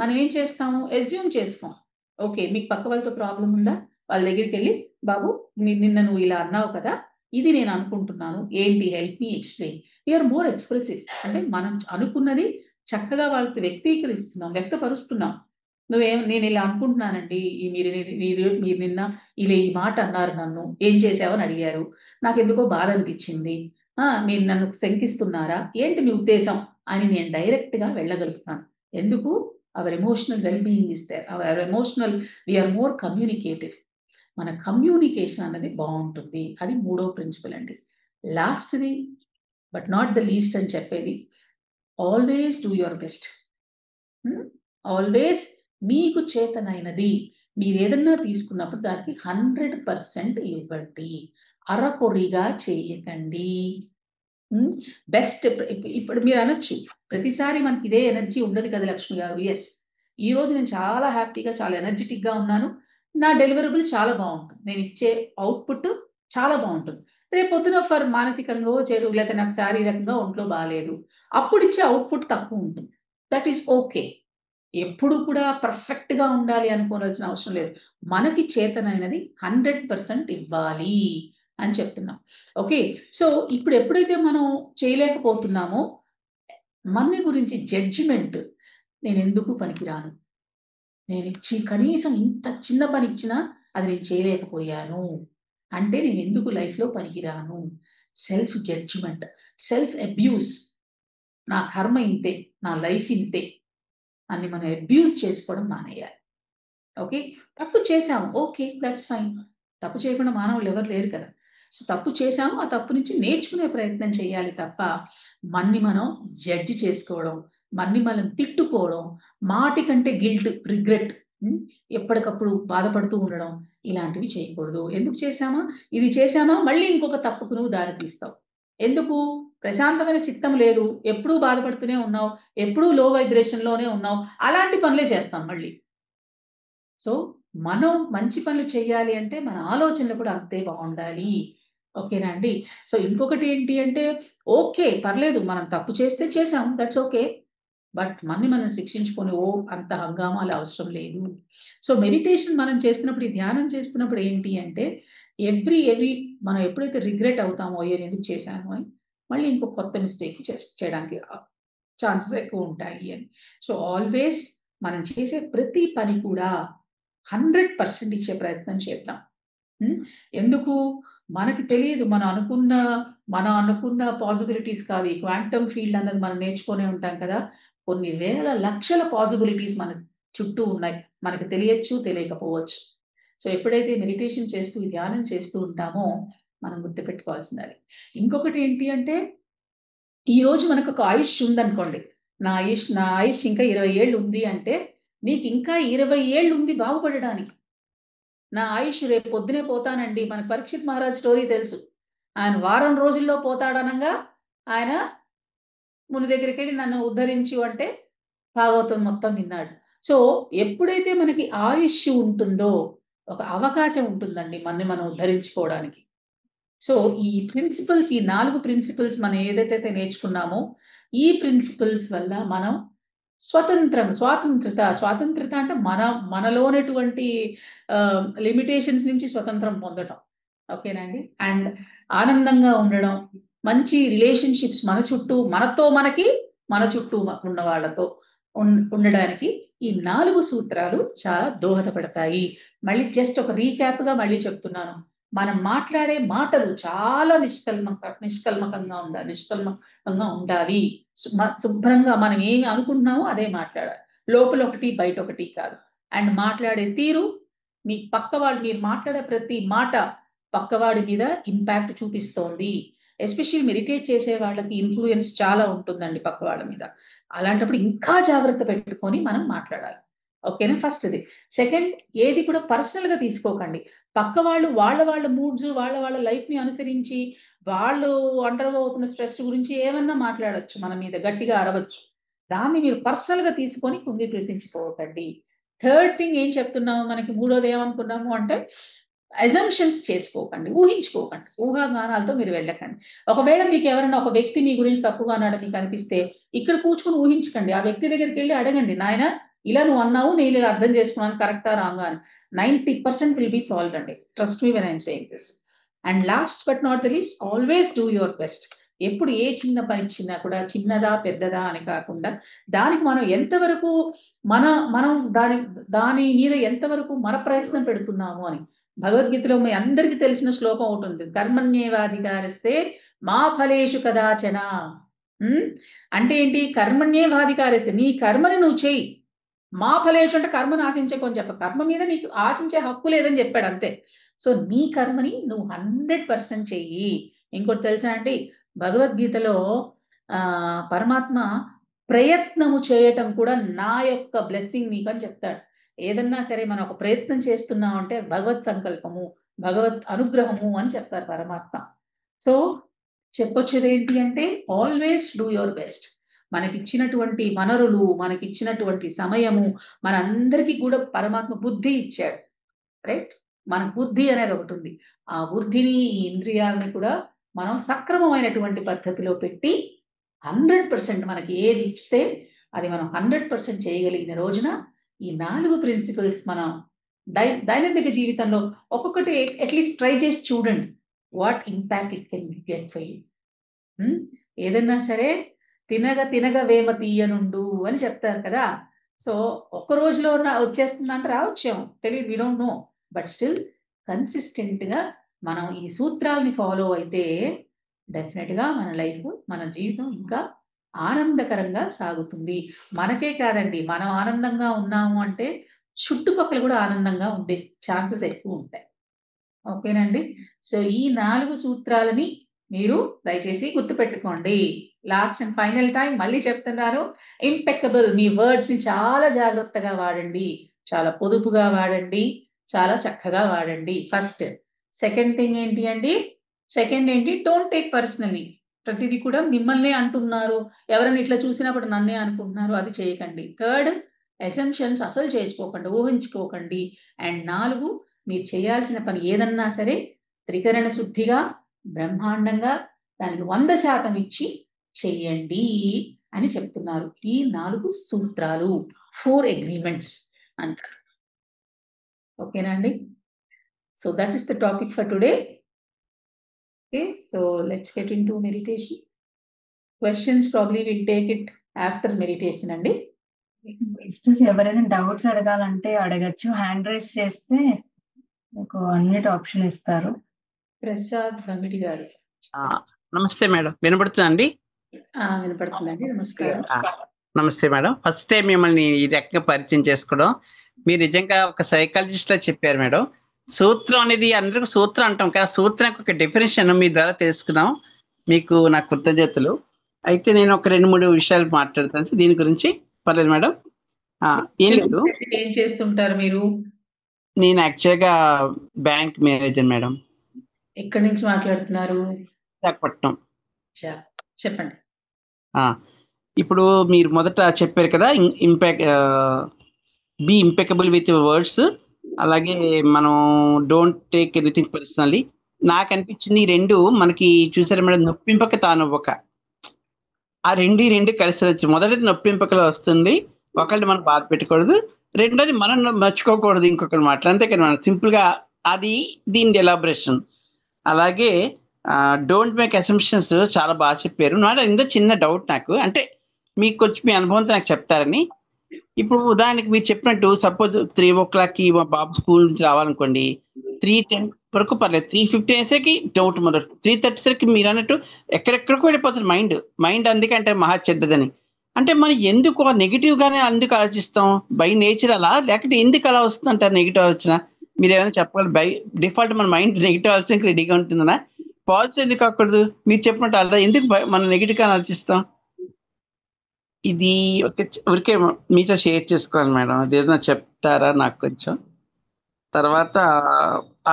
మనం ఏం చేస్తాము, ఎస్యూమ్ చేసుకోం. ఓకే, మీకు పక్క వాళ్ళతో ప్రాబ్లం ఉందా, వాళ్ళ దగ్గరికి వెళ్ళి బాబు నిన్న నువ్వు ఇలా అన్నావు కదా, ఇది నేను అనుకుంటున్నాను, ఏంటి, help me explain. We are more expressive. అంటే మనం అనుకున్నది చక్కగా వాళ్ళకి వ్యక్తీకరిస్తున్నాం, వ్యక్తపరుస్తున్నాం. నేను ఇలా అనుకుంటున్నానండి, మీరు మీరు నిన్న ఇలా ఈ మాట అన్నారు, నన్ను ఏం చేసావని అడిగారు, నాకు ఎందుకో బాధ అనిపించింది, మీరు నన్ను శంకిస్తున్నారా, ఏంటి మీ ఉద్దేశం అని నేను డైరెక్ట్ గా వెళ్ళగలుగుతాను. ఎందుకు, our emotional well being is there, our emotional, we are more communicative. మన కమ్యూనికేషన్ అన్నది బాగుంటుంది. అది 3వ ప్రిన్సిపల్ అండి. లాస్ట్ది బట్ నాట్ ద లీస్ట్ అని చెప్పేది, always do your best. Always మీకు చేతనైనది మీరు ఏదన్నా తీసుకున్నప్పుడు దానికి 100% ఇవ్వండి, అరకొరిగా చేయకండి. బెస్ట్. ఇప్పుడు మీరు అనొచ్చు, ప్రతిసారి మనకి ఇదే ఎనర్జీ ఉండదు కదా లక్ష్మి గారు. ఎస్, ఈ రోజు నేను చాలా హ్యాపీగా, చాలా ఎనర్జెటిక్ గా ఉన్నాను, నా డెలివరబుల్ చాలా బాగుంటుంది, నేను ఇచ్చే అవుట్పుట్ చాలా బాగుంటుంది. రేపు పొద్దున ఫర్ మానసికంగా చెడు, లేకపోతే నాకు శారీరకంగా ఒంట్లో బాగాలేదు, అప్పుడు ఇచ్చే అవుట్పుట్ తక్కువ ఉంటుంది. That is okay. ఎప్పుడు కూడా పర్ఫెక్ట్ గా ఉండాలి అనుకోవాల్సిన అవసరం లేదు. మనకి చేతనైనది 100% ఇవ్వాలి అని చెప్తున్నాం. ఓకే, సో ఇప్పుడు ఎప్పుడైతే మనం చేయలేకపోతున్నామో మన గురించి జడ్జిమెంట్, నేను ఎందుకు పనికిరాను, నేను ఇచ్చి కనీసం ఇంత చిన్న పని ఇచ్చినా అది నేను చేయలేకపోయాను అంటే నేను ఎందుకు లైఫ్ లో పనికిరాను, సెల్ఫ్ జడ్జిమెంట్, సెల్ఫ్ అబ్యూస్, నా కర్మ ఇంతే, నా లైఫ్ ఇంతే అని మనం అబ్యూస్ చేసుకోవడం మానేయాలి. ఓకే, తప్పు చేశాము, ఓకే దట్స్ ఫైన్. తప్పు చేయకుండా మానవులు ఎవరు లేరు కదా. సో తప్పు చేశాము, ఆ తప్పు నుంచి నేర్చుకునే ప్రయత్నం చేయాలి తప్ప మన్ని మనం జడ్జి చేసుకోవడం, మన్ని మనం తిట్టుకోవడం, మాటి కంటే గిల్ట్, రిగ్రెట్, ఎప్పటికప్పుడు బాధపడుతూ ఉండడం, ఇలాంటివి చేయకూడదు. ఎందుకు చేశామా, ఇది చేశామా, మళ్ళీ ఇంకొక తప్పుకు నువ్వు దారి తీస్తావు. ఎందుకు, ప్రశాంతమైన చిత్తం లేదు, ఎప్పుడూ బాధపడుతూనే ఉన్నావు, ఎప్పుడూ లో వైబ్రేషన్ లోనే ఉన్నావు, అలాంటి పనులే చేస్తాం మళ్ళీ. సో మనం మంచి పనులు చేయాలి అంటే మన ఆలోచనలు కూడా అంతే బాగుండాలి. ఓకేనా అండి. సో ఇంకొకటి ఏంటి అంటే, ఓకే పర్లేదు, మనం తప్పు చేస్తే చేసాం, దట్స్ ఓకే. బట్ మనం శిక్షించుకొని అంత హంగామాలు అవసరం లేదు. సో మెడిటేషన్ మనం చేస్తున్నప్పుడు, ఈ ధ్యానం చేస్తున్నప్పుడు ఏంటి అంటే, ఎవ్రీ మనం ఎప్పుడైతే రిగ్రెట్ అవుతామో, అయ్యో ఎందుకు చేశాను అని, మళ్ళీ ఇంకో కొత్త మిస్టేక్ చేయడానికి ఛాన్సెస్ ఎక్కువ ఉంటాయి అని. సో ఆల్వేస్ మనం చేసే ప్రతి పని కూడా 100% ఇచ్చే ప్రయత్నం చేద్దాం. ఎందుకు, మనకి తెలియదు, మనం అనుకున్న పాసిబిలిటీస్ కాదు. ఈ క్వాంటమ్ ఫీల్డ్ అన్నది మనం నేర్చుకునే ఉంటాం కదా, కొన్ని వేల లక్షల పాసిబిలిటీస్ మన చుట్టూ ఉన్నాయి, మనకు తెలియచ్చు, తెలియకపోవచ్చు. సో ఎప్పుడైతే మెడిటేషన్ చేస్తూ, ధ్యానం చేస్తూ ఉంటామో మనం గుర్తుపెట్టుకోవాల్సింది. ఇంకొకటి ఏంటి అంటే, ఈ రోజు మనకు ఒక ఆయుష్ ఉందనుకోండి, నా ఆయుష్ ఇంకా 20 ఏళ్ళు ఉంది అంటే, నీకు ఇంకా 20 ఏళ్ళు ఉంది బాగుపడడానికి. నా ఆయుష్ రేపు పొద్దునే పోతానండి, మనకు పరీక్షిత్ మహారాజ్ స్టోరీ తెలుసు. ఆయన వారం రోజుల్లో పోతాడనంగా ఆయన ముని దగ్గరికి వెళ్ళి నన్ను ఉద్ధరించు అంటే భాగవతం మొత్తం విన్నాడు. సో ఎప్పుడైతే మనకి ఆయుష్ ఉంటుందో ఒక అవకాశం ఉంటుందండి మనం ఉద్ధరించుకోవడానికి. సో ఈ ప్రిన్సిపల్స్, ఈ 4 ప్రిన్సిపల్స్ మనం ఏదైతే నేర్చుకున్నామో, ఈ ప్రిన్సిపల్స్ వల్ల మనం స్వాతంత్రత అంటే మనలోనటువంటి లిమిటేషన్స్ నుంచి స్వతంత్రం పొందడం. ఓకేనండి. అండ్ ఆనందంగా ఉండడం, మంచి రిలేషన్షిప్స్ మన చుట్టూ ఉన్న వాళ్ళతో ఉండడానికి ఈ 4 సూత్రాలు చాలా దోహదపడతాయి. మళ్ళీ జస్ట్ ఒక రీక్యాప్‌గా మళ్ళీ చెప్తున్నాను. మనం మాట్లాడే మాటలు చాలా నిష్కల్మకంగా ఉండాలి. శుభ్రంగా మనం ఏమి అనుకుంటున్నామో అదే మాట్లాడాలి. లోపల ఒకటి, బయట ఒకటి కాదు. అండ్ మాట్లాడే తీరు, మీరు మాట్లాడే ప్రతి మాట పక్కవాడి మీద ఇంపాక్ట్ చూపిస్తోంది. ఎస్పెషల్లీ మెడిటేట్ చేసే వాళ్ళకి ఇన్‌ఫ్లూయెన్స్ చాలా ఉంటుందండి పక్కవాళ్ళ మీద. అలాంటప్పుడు ఇంకా జాగ్రత్త పెట్టుకొని మనం మాట్లాడాలి. ఓకేనా, ఫస్ట్‌ది. సెకండ్, ఏది కూడా పర్సనల్‌గా తీసుకోకండి. పక్క వాళ్ళ మూడ్స్, వాళ్ళ లైఫ్‌ని అనుసరించి వాళ్ళు అండర్ అవుతున్న స్ట్రెస్ గురించి ఏమన్నా మాట్లాడొచ్చు, మన మీద గట్టిగా అరవచ్చు. దాన్ని మీరు పర్సనల్‌గా తీసుకొని కుంగి కృషించిపోకండి. థర్డ్ థింగ్ ఏం చెప్తున్నాము, మనకి మూడోది ఏమనుకున్నాము అంటే, అజంప్షన్స్ చేసుకోకండి, ఊహించుకోకండి, ఊహాగానాలతో మీరు వెళ్ళకండి. ఒకవేళ మీకు ఎవరైనా ఒక వ్యక్తి మీ గురించి తప్పుగా అన్నాడని మీకు అనిపిస్తే ఇక్కడ కూర్చుని ఊహించకండి, ఆ వ్యక్తి దగ్గరికి వెళ్ళి అడగండి, నాయన ఇలా నువ్వు అన్నావు, నేను ఇలా అర్థం చేసుకున్నాను, కరెక్టా రాంగా అని. 90% విల్ బి సాల్వ్డ్ అండి. Trust me when I'm saying this. And last but not the least, always do your best. ఎప్పుడు ఏ చిన్న పని ఇచ్చినా కూడా చిన్నదా పెద్దదా అని కాకుండా దానికి మనం ఎంతవరకు మనం దాని మీద ఎంతవరకు మన ప్రయత్నం పెడుతున్నాము అని. భగవద్గీతలో మీ అందరికీ తెలిసిన శ్లోకం ఒకటి ఉంది, కర్మణ్యేవాధికారిస్తే మా ఫలేషు కదాచన. అంటే ఏంటి? కర్మణ్యేవాధికారిస్తే నీ కర్మని నువ్వు చెయ్యి, మా ఫలేషు అంటే కర్మను ఆశించకు చెప్ప, కర్మ మీద నీకు ఆశించే హక్కు లేదని చెప్పాడు అంతే. సో నీ కర్మని నువ్వు 100% చెయ్యి. ఇంకోటి తెలుసా అండి, భగవద్గీతలో పరమాత్మ ప్రయత్నము చేయటం కూడా నా యొక్క బ్లెస్సింగ్ నీకు అని చెప్తాడు. ఏదన్నా సరే మనం ఒక ప్రయత్నం చేస్తున్నాం అంటే భగవత్ సంకల్పము, భగవత్ అనుగ్రహము అని చెప్తారు పరమాత్మ. సో చెప్పొచ్చేది ఏంటి అంటే, ఆల్వేస్ డూ యువర్ బెస్ట్. మనకిచ్చినటువంటి వనరులు, మనకిచ్చినటువంటి సమయము, మనందరికీ కూడా పరమాత్మ బుద్ధి ఇచ్చాడు, రైట్? మన బుద్ధి అనేది ఒకటి ఉంది. ఆ బుద్ధిని, ఈ ఇంద్రియాలని కూడా మనం సక్రమమైనటువంటి పద్ధతిలో పెట్టి 100% మనకి ఏది ఇస్తే అది మనం 100% చేయగలిగిన రోజున ఈ 4 ప్రిన్సిపల్స్ మనం దైనందిక జీవితంలో ఒక్కొక్కటి అట్లీస్ట్ ట్రై చేసి చూడండి, what impact it can get for you. ఏదన్నా సరే తినగ వేమ తీయనుండు అని చెప్తారు కదా. సో ఒక్క రోజులో వచ్చేస్తుందంటే రావచ్చేమో తెలియదు, we don't know. But still consistent గా మనం ఈ సూత్రాలని ఫాలో అయితే డెఫినెట్ గా మన లైఫ్, మన జీవితం ఇంకా ఆనందకరంగా సాగుతుంది. మనకే కాదండి, మనం ఆనందంగా ఉన్నాము అంటే చుట్టుపక్కల కూడా ఆనందంగా ఉండే ఛాన్సెస్ ఎక్కువ ఉంటాయి. ఓకేనండి. సో ఈ 4 సూత్రాలని మీరు దయచేసి గుర్తుపెట్టుకోండి. లాస్ట్ అండ్ ఫైనల్ టైం మళ్ళీ చెప్తున్నాను, ఇంపెక్కబుల్. మీ వర్డ్స్ ని చాలా జాగ్రత్తగా వాడండి, చాలా పొదుపుగా వాడండి, చాలా చక్కగా వాడండి. ఫస్ట్. సెకండ్ థింగ్ ఏంటి అండి? Don't take personally. ప్రతిదీ కూడా మిమ్మల్ని అంటున్నారు, ఎవరైనా ఇట్లా చూసినప్పుడు నన్నే అనుకుంటున్నారు, అది చేయకండి. థర్డ్, అసంప్షన్స్ అసలు చేసుకోకండి, ఊహించుకోకండి. అండ్ 4, మీరు చేయాల్సిన పని ఏదన్నా సరే త్రికరణ శుద్ధిగా, బ్రహ్మాండంగా దానికి 100% ఇచ్చి చెయ్యండి అని చెప్తున్నారు. ఈ 4 సూత్రాలు, 4 అగ్రిమెంట్స్ అంటారు. ఓకేనా అండి? So that is the topic for today. Okay, so let's get into meditation. Questions probably we'll take it after meditation అండి.
ఎవరైనా డౌట్స్ అడగాలంటే అడగచ్చు, హ్యాండ్ రైజ్ చేస్తే మీకు అన్నిటి ఆప్షన్ ఇస్తారు.
ప్రసాద్ గమిడి గారు.
నమస్తే మేడం, వినపడుతుందా అండి?
వినపడుతుందండి. నమస్కారం.
నమస్తే మేడం. ఫస్ట్ టైం మిమ్మల్ని ఈ రకంగా పరిచయం చేసుకోవడం. మీరు నిజంగా ఒక సైకాలజిస్ట్ లా చెప్పారు మేడం. సూత్రం అనేది అందరికి సూత్రం అంటాం కదా, సూత్రానికి ఒక డెఫినేషన్ మీ ద్వారా తెలుసుకున్నాం. మీకు నా కృతజ్ఞతలు. అయితే నేను ఒక 2-3 విషయాలు మాట్లాడతాను దీని గురించి. పర్లేదు మేడం? ఏం లేదు.
ఏం చేస్తుంటారు మీరు?
నేను యాక్చువల్గా బ్యాంక్ మేనేజర్ మేడం.
ఎక్కడి నుంచి మాట్లాడుతున్నారు?
విశాఖపట్నం.
చెప్పండి.
ఇప్పుడు మీరు మొదట చెప్పారు కదా, బీ ఇంపెకబుల్ విత్ వర్డ్స్, అలాగే మనం డోంట్ టేక్ ఎనీథింగ్ పర్సనల్లీ. నాకు అనిపించింది ఈ 2 మనకి చూసారా మేడం, నొప్పింపక తానొవ్వక. ఆ రెండు కలిసి వచ్చు. మొదటిది నొప్పింపకలో వస్తుంది, ఒకళ్ళు మనం బాధ పెట్టకూడదు. రెండోది మనం మర్చిపోకూడదు ఇంకొకరు మాట. అంతేకాదు మనం సింపుల్ గా అది దీని ఎలాబరేషన్. అలాగే డోంట్ మేక్ అసంప్షన్స్ చాలా బాగా చెప్పారు. నాట్ ఇందో చిన్న డౌట్ నాకు, అంటే మీకు కొంచెం మీ అనుభవంతో నాకు చెప్తారని. ఇప్పుడు ఉదాహరణకి మీరు చెప్పినట్టు సపోజ్ 3 o'clockకి మా బాబు స్కూల్ నుంచి రావాలనుకోండి, 3:10 వరకు పర్లేదు, 3:50 అయ్యేసరికి డౌట్ మొదలు, 3:30 సరికి మీరు అన్నట్టు ఎక్కడెక్కడికో వెళ్ళిపోతుంది మైండ్. అందుకంటే మహా చెడ్డదని. అంటే మనం ఎందుకు నెగిటివ్ గానే ఎందుకు ఆలోచిస్తాం? బై నేచర్ అలా, లేకపోతే ఎందుకు అలా వస్తుంది అంటారు నెగిటివ్ ఆలోచన? మీరు ఏమైనా చెప్పగలరు? బై డిఫాల్ట్ మన మైండ్ నెగిటివ్ ఆలోచనకి రెడీగా ఉంటుందనా? పాజిటివ్ ఎందుకు కాకూడదు? మీరు చెప్పినట్టు అలా ఎందుకు మనం నెగిటివ్ గా ఆలోచిస్తాం? ఇది ఊరికే మీతో షేర్ చేసుకోవాలి మేడం, అదేదైనా చెప్తారా నాకు కొంచెం? తర్వాత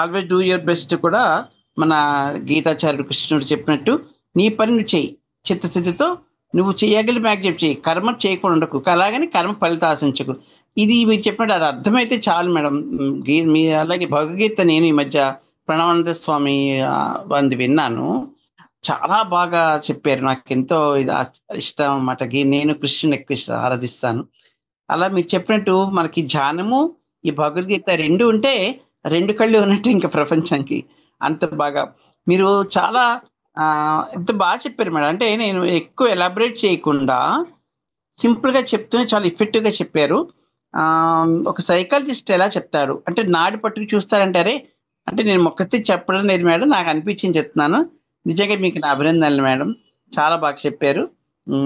ఆల్వేస్ డూ యువర్ బెస్ట్ కూడా మన గీతాచార్యుడు కృష్ణుడు చెప్పినట్టు నీ పని నువ్వు చెయ్యి, చిత్తశుద్ధితో నువ్వు చేయగలి మ్యాక్సిమం చెయ్యి, కర్మ చేయకుండా ఉండకు, అలాగని కర్మ ఫలితం ఆశించకు. ఇది మీరు చెప్పినట్టు అది అర్థమైతే చాలు మేడం. మీ అలాగే భగవద్గీత నేను ఈ మధ్య ప్రణవానంద స్వామి వంది విన్నాను. చాలా బాగా చెప్పారు. నాకు ఎంతో ఇది ఇష్టం అన్నమాట. నేను కృష్ణుని ఎక్కువ ఆరాధిస్తాను. అలా మీరు చెప్పినట్టు మనకి ధ్యానము ఈ భగవద్గీత రెండు ఉంటే రెండు కళ్ళు ఉన్నట్టు ఇంకా ప్రపంచానికి. అంత బాగా మీరు చాలా ఎంత బాగా చెప్పారు మేడం. అంటే నేను ఎక్కువ ఎలాబరేట్ చేయకుండా సింపుల్ గా చెప్తూనే చాలా ఎఫెక్టివ్ గా చెప్పారు. ఒక సైకాలజిస్ట్ ఎలా చెప్తాడు అంటే నాడి పట్టుకు చూస్తారంటారే, అంటే నేను మొక్కస్తే చెప్పడం లేదు మేడం, నాకు అనిపించింది చెప్తున్నాను. నిజంగా మీకు నా అభినందనలు మేడం, చాలా బాగా చెప్పారు.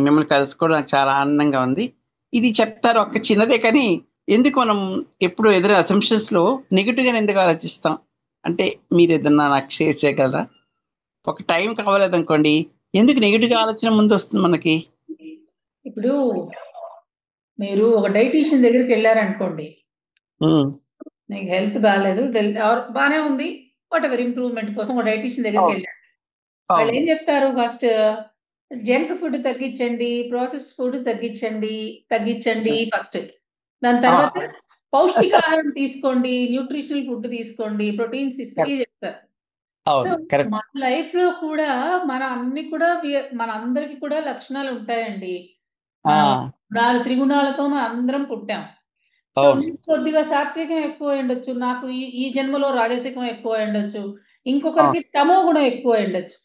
మిమ్మల్ని కలుసుకోవడం నాకు చాలా ఆనందంగా ఉంది. ఇది చెప్తారు ఒక్క చిన్నదే, కానీ ఎందుకు మనం ఎప్పుడు ఎదురు అసంప్షన్స్ లో నెగిటివ్ గా ఎందుకు ఆలోచిస్తాం అంటే మీరు ఏదన్నా నాకు షేర్ చేయగలరా? ఒక టైం కావాలేదనుకోండి, ఎందుకు నెగిటివ్ గా ఆలోచన ముందు వస్తుంది మనకి?
ఇప్పుడు మీరు ఒక డైటీషియన్ దగ్గరికి వెళ్ళారనుకోండి, నీకు హెల్త్ బాగాలేదు, బాగానే ఉంది, వాట్ ఎవర్ ఇంప్రూవ్మెంట్ కోసం ఒక డైటీషియన్ దగ్గరికి వెళ్ళారు. వాళ్ళు ఏం చెప్తారు? ఫస్ట్ జంక్ ఫుడ్ తగ్గించండి, ప్రాసెస్డ్ ఫుడ్ తగ్గించండి ఫస్ట్. దాని తర్వాత పౌష్టికాహారం తీసుకోండి, న్యూట్రిషనల్ ఫుడ్ తీసుకోండి, ప్రోటీన్స్ తీసుకోండి చెప్తారు. సో మన లైఫ్ లో కూడా మన అందరికి కూడా లక్షణాలు ఉంటాయండి. త్రిగుణాలతో మనం అందరం పుట్టాం. సో కొద్దిగా సాత్వికం ఎక్కువ ఉండొచ్చు, నాకు ఈ జన్మలో రాజసికం ఎక్కువ ఉండొచ్చు, ఇంకొకరికి తమో గుణం ఎక్కువ ఉండొచ్చు.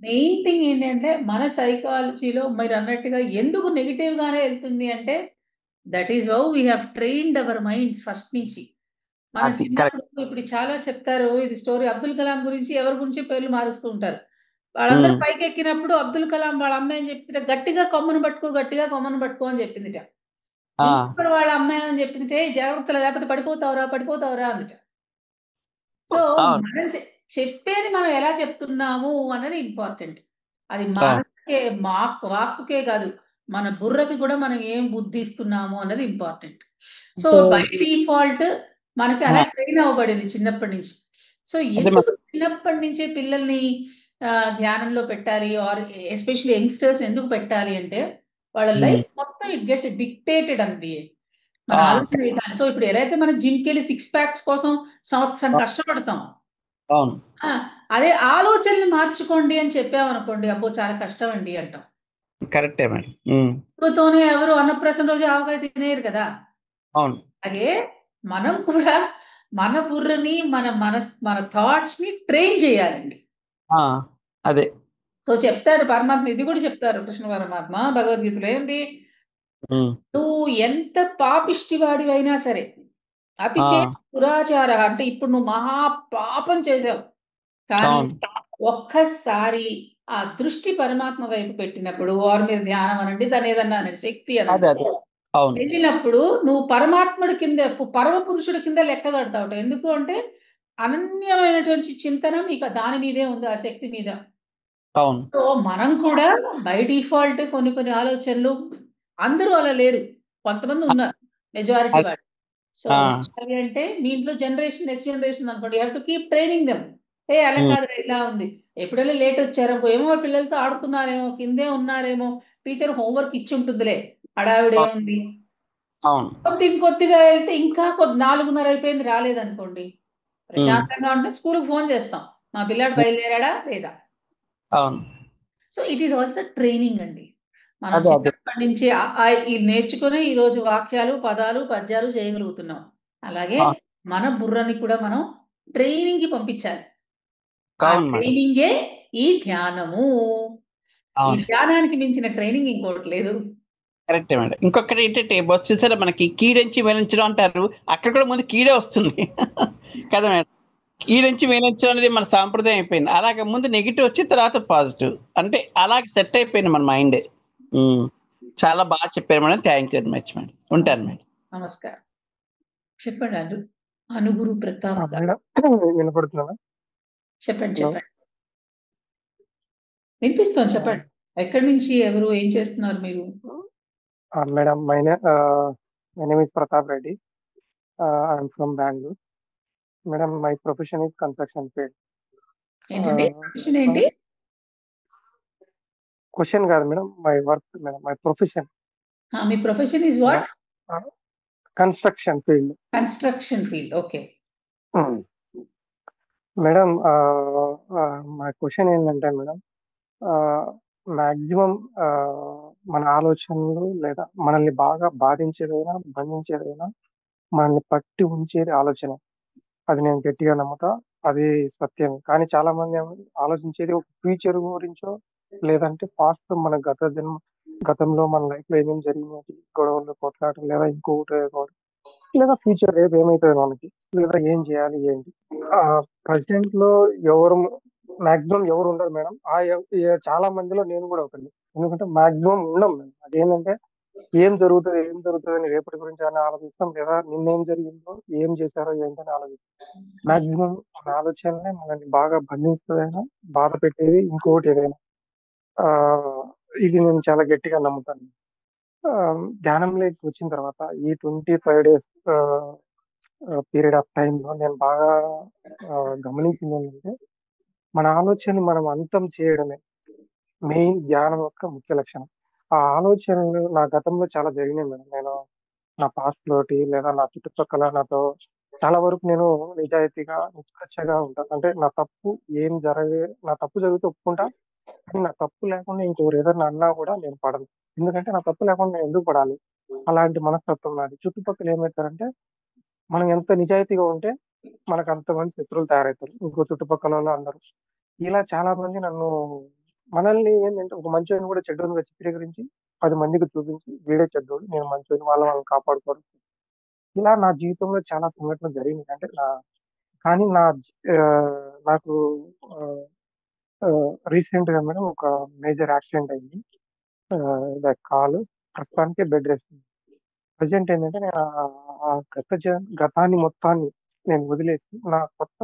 మెయిన్ థింగ్ ఏంటంటే మన సైకాలజీలో మీరు అన్నట్టుగా ఎందుకు నెగిటివ్ గానే వెళ్తుంది అంటే that is how we have trained our minds first నుంచి. మన చిన్నప్పుడు ఇప్పుడు చాలా చెప్తారు ఇది స్టోరీ, అబ్దుల్ కలాం గురించి ఎవరి గురించి పేర్లు మారుస్తూ ఉంటారు. వాళ్ళందరూ పైకి ఎక్కినప్పుడు అబ్దుల్ కలాం వాళ్ళ అమ్మాయి అని చెప్తే గట్టిగా కొమ్మను పట్టుకో అని చెప్పిందిట. వాళ్ళ అమ్మాయి అని చెప్పింటే జాగ్రత్తలు లేకపోతే పడిపోతావురా అందుట. సో మనం చెప్పేది మనం ఎలా చెప్తున్నాము అన్నది ఇంపార్టెంట్. అది వాక్కుకే కాదు, మన బుర్రకి కూడా మనం ఏం బుద్ధి ఇస్తున్నాము అన్నది ఇంపార్టెంట్. సో బై డిఫాల్ట్ మనకి అలా ట్రైన్ అవ్వబడింది చిన్నప్పటి నుంచి. సో ఎందుకు చిన్నప్పటి నుంచే పిల్లల్ని ధ్యానంలో పెట్టాలి, ఆర్ ఎస్పెషల్లీ యంగ్స్టర్స్ ఎందుకు పెట్టాలి అంటే వాళ్ళ లైఫ్ మొత్తం ఇట్ గెట్స్ డిక్టేటెడ్ అండి మన ఆలోచన విధానం. సో ఇప్పుడు ఎలా మనం జిమ్కి వెళ్ళి 6 ప్యాక్స్ కోసం సంవత్సరం కష్టపడతాం, అదే ఆలోచనలు మార్చుకోండి అని చెప్పామనుకోండి, అబ్బో చాలా కష్టం అండి అంటాం.
కరెక్టే మేడం.
ఎవరు అన్నప్రాసన రోజు ఆవకాయ తినేరు కదా. అదే మనం కూడా మన బుర్రని మన థాట్స్ ని ట్రైన్ చేయాలండి.
అదే
సో చెప్తారు పరమాత్మ, ఇది కూడా చెప్తారు కృష్ణ పరమాత్మ భగవద్గీతలో ఏంటి, నువ్వు ఎంత పాపిష్టివాడివైనా సరే, పురాచార అంటే ఇప్పుడు నువ్వు మహా పాపం చేసావు, కానీ ఒక్కసారి ఆ దృష్టి పరమాత్మ వైపు పెట్టినప్పుడు, వారి మీద ధ్యానం అనండి, దాని ఏదన్నా శక్తి అనండి, వెళ్ళినప్పుడు నువ్వు పరమాత్ముడి కింద, పరమ పురుషుడి కింద లెక్క కడతావు. ఎందుకు అంటే అనన్యమైనటువంటి చింతన మీకు దాని మీదే ఉంది, ఆ శక్తి మీద. సో మనం కూడా బై డిఫాల్ట్ కొన్ని ఆలోచనలు, అందరూ అలా లేరు, కొంతమంది ఉన్నారు, మెజారిటీ వాళ్ళు. సో అంటే మీ ఇంట్లో నెక్స్ట్ జనరేషన్ అనుకోండి, you have to keep training them. అలా కాదు, ఇలా ఉంది, ఎప్పుడైనా లేట్ వచ్చారో ఏమో పిల్లలతో ఆడుతున్నారేమో, కిందే ఉన్నారేమో, టీచర్ హోంవర్క్ ఇచ్చి ఉంటుందిలే, హడావిడే ఉంది, ఇంకొద్దిగా వెళ్తే ఇంకా 4:30 అయిపోయింది రాలేదనుకోండి, ప్రశాంతంగా ఉంటే స్కూల్కి ఫోన్ చేస్తాం, మా పిల్లాడు బయలుదేరాడా లేదా. So it is also training అండి. మనం చిన్నప్పటి నుంచి నేర్చుకుని ఈ రోజు వాక్యాలు, పదాలు, పద్యాలు చేయగలుగుతున్నాం. అలాగే మన బుర్రని కూడా మనం ట్రైనింగ్ కి పంపించాలి. ఆ ట్రైనింగే ఈ ధ్యానము. ఈ ధ్యానానికి మించిన ట్రైనింగ్ ఇంకోటి లేదు.
కరెక్టే మేడం. ఇంకొకటి ఏంటంటే చూసారా, మనకి కీడించి వేలించడం అంటారు, అక్కడ కూడా ముందు కీడే వస్తుంది కదా మేడం. కీడించి వేలించడం అనేది మన సాంప్రదాయం అయిపోయింది. అలాగే ముందు నెగిటివ్ వచ్చి తర్వాత పాజిటివ్, అంటే అలాగే సెట్ అయిపోయింది మన మైండ్. చాలా బాగా చెప్పారు madam, thank you very much madam. ఉంటాను మేడం.
నమస్కారం. చెప్పండి అనుగురు ప్రతాప్
వినపడుతున్నా?
చెప్పండి. వినిపిస్తుంది, చెప్పండి. ఎక్కడి నుంచి, ఎవరు, ఏం చేస్తున్నారు మీరు?
Madam, my name is Pratap Reddy. I'm from Bengaluru. Madam, my profession is construction field.
ఏంటి?
క్వశ్చన్ కాదు madam, my work madam, my profession.
Me profession is what?
Construction field.
Construction field. Okay.
Madam మా క్వశ్చన్ ఏంటంటే మేడం, మ్యాక్సిమం మన ఆలోచనలు లేదా మనల్ని బాగా బాధించేదైనా బంధించేదైనా మనల్ని పట్టి ఉంచేది ఆలోచన. అది నేను గట్టిగా నమ్ముతా, అది సత్యం. కానీ చాలా మంది ఆలోచించేది ఒక ఫ్యూచర్ గురించో, లేదంటే పాస్ట్ మన గతంలో మన లైఫ్ లో ఏమేమి జరిగినది, గొడవలు, కొట్లాటలు, లేదా ఇంకొకటి లేదా ఫ్యూచర్ రేపు ఏమవుతుంది మనకి, లేదా ఏం చేయాలి ఏంటి. ప్రజెంట్ లో ఎవరు మాక్సిమం ఎవరు ఉండరు మేడం. చాలా మందిలో నేను కూడా ఒకటి. ఎందుకంటే మాక్సిమం ఉండం మేడం. అదేంటంటే ఏం జరుగుతుంది అని రేపటి గురించి అని ఆలోచిస్తాం, లేదా నిన్నేం జరిగిందో, ఏం చేశారో ఏంటని ఆలోచిస్తాం. మాక్సిమం మన ఆలోచనలే మనల్ని బాగా బంధిస్తుందైనా, బాధ పెట్టేది ఇంకొకటి ఏదైనా. ఇది నేను చాలా గట్టిగా నమ్ముతాను. ధ్యానంలోకి వచ్చిన తర్వాత ఈ 25 days పీరియడ్ ఆఫ్ టైంలో నేను బాగా గమనించింది ఏంటంటే, మన ఆలోచనని మనం అంతం చేయడమే మెయిన్ ధ్యానం యొక్క ముఖ్య లక్షణం. ఆ ఆలోచనలు నా గతంలో చాలా జరిగినాయి మేడం. నేను నా పాస్ట్ లోటి లేదా నా చుట్టుపక్కల నాతో చాలా వరకు నేను నిజాయితీగా నిష్కర్షగా ఉంటాను. అంటే నా తప్పు నా తప్పు జరిగితే ఒప్పుకుంటా, కానీ నా తప్పు లేకుండా ఇంకొకరు ఏదైనా అన్నా కూడా నేను పడను. ఎందుకంటే నా తప్పు లేకుండా నేను ఎందుకు పడాలి? అలాంటి మనస్తత్వం నాది. చుట్టుపక్కల ఏమవుతారంటే, మనం ఎంత నిజాయితీగా ఉంటే మనకు అంతమంది శత్రువులు తయారవుతారు, ఇంకో చుట్టుపక్కల వాళ్ళు అందరూ. ఇలా చాలా మంది మనల్ని ఏంటంటే ఒక మంచోని కూడా చెడ్డోనిగా చిత్రీకరించి 10 మందికి చూపించి వీడే చెడ్డోడు, నేను మంచోని, వాళ్ళని కాపాడుకోరు. ఇలా నా జీవితంలో చాలా సంఘటనలు జరిగినాయి. అంటే కానీ నాకు రీసెంట్ గా మేడం ఒక మేజర్ యాక్సిడెంట్ అయింది. కాలు ప్రస్తుతానికి బెడ్ రెస్ట్. ప్రజెంట్ ఏంటంటే నేను గతాన్ని మొత్తాన్ని నేను వదిలేసి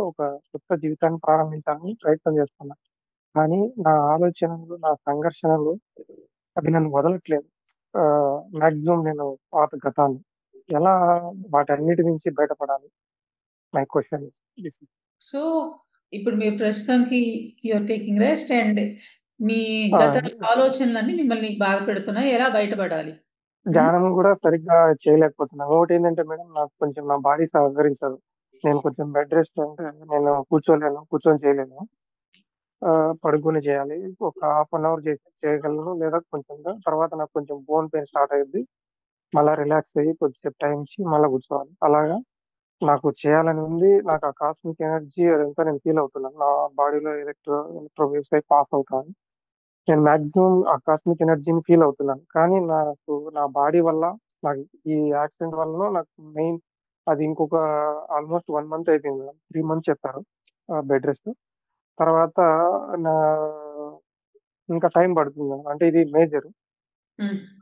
ఒక కొత్త జీవితాన్ని ప్రారంభించాలని ప్రయత్నం చేస్తున్నా. కానీ నా ఆలోచనలు, నా సంఘర్షణలు అవి నన్ను వదలట్లేదు. మాక్సిమం నేను పాత గతాన్ని ఎలా వాటన్నిటి నుంచి బయటపడాలి? My question is.
సో ఇప్పుడు మీరు ప్రస్తుతానికి యూఆర్ టేకింగ్ రెస్ట్ అండ్ మీ గత ఆలోచనలన్నీ మిమ్మల్ని బాధ పెడుతున్నాయి, ఎలా బయటపడాలి?
ధ్యానం కూడా సరిగ్గా చేయలేకపోతున్నాను. ఒకటి ఏంటంటే మేడం, నాకు కొంచెం నా బాడీ సహకరించదు. నేను కొంచెం బెడ్ రెస్ట్ అంటే నేను కూర్చొని చేయలేను. పడుకొని చేయాలి. ఒక హాఫ్ అన్ అవర్ చేయగలను, లేదా కొంచెం తర్వాత నాకు కొంచెం బోన్ పెయిన్ స్టార్ట్ అయ్యింది. మళ్ళీ రిలాక్స్ అయ్యి కొద్దిసేపు టైం ఇచ్చి మళ్ళీ కూర్చోవాలి. అలాగా నాకు చేయాలని ఉంది. నాకు ఆ కాస్మిక్ ఎనర్జీ అదంతా నేను ఫీల్ అవుతున్నాను. నా బాడీలో ఎలక్ట్రోవేవ్స్ అయి పాస్ అవుతాను. నేను మాక్సిమం ఆ కాస్మిక్ ఎనర్జీని ఫీల్ అవుతున్నాను. కానీ నాకు నా బాడీ వల్ల, నాకు ఈ యాక్సిడెంట్ వల్ల నాకు మెయిన్ అది ఇంకొక ఆల్మోస్ట్ 1 month అయిపోయింది మేడం. 3 months చెప్పారు బెడ్ రెస్ట్. తర్వాత ఇంకా టైం పడుతుంది మేడం. అంటే ఇది మేజర్.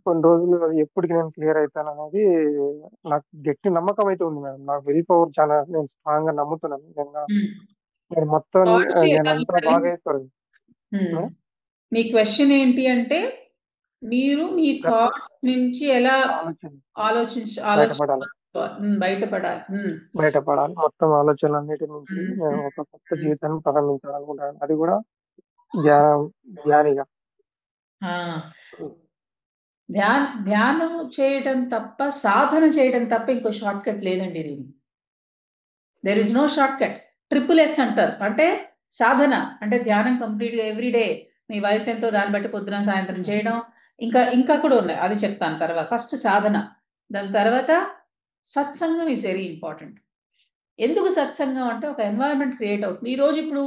కొన్ని రోజులు ఎప్పటికి నేను క్లియర్ అవుతాను అనేది నాకు గట్టి నమ్మకం అయితే ఉంది మేడం. నాకు విల్ పవర్ చాలా, నేను స్ట్రాంగ్ గా నమ్ముతున్నాను. నేను మొత్తం నేనంతా బాగా అయిపోయాను.
మీ క్వశ్చన్ ఏంటి అంటే, మీరు మీ థాట్స్ నుంచి ఎలా
బయటపడాలి. మొత్తం ఆలోచనలన్నిటి నుంచి నేను ఒక కొత్త జీవితాన్ని ప్రారంభించాలనుకుంటాను. అది కూడా ధ్యానిగా.
ధ్యానం చేయడం తప్ప, సాధన చేయడం తప్ప ఇంకో షార్ట్ కట్ లేదండి. There is no short cut. SSS అంటారు. అంటే సాధన అంటే ధ్యానం కంప్లీట్ గా ఎవ్రీడే మీ వయసు ఎంతో దాన్ని బట్టి పొద్దున సాయంత్రం చేయడం. ఇంకా కూడా ఉన్నాయి, అది చెప్తాను తర్వాత. ఫస్ట్ సాధన, దాని తర్వాత సత్సంగం ఈజ్ వెరీ ఇంపార్టెంట్. ఎందుకు సత్సంగం అంటే, ఒక ఎన్వైరన్మెంట్ క్రియేట్ అవుతుంది. ఈ రోజు ఇప్పుడు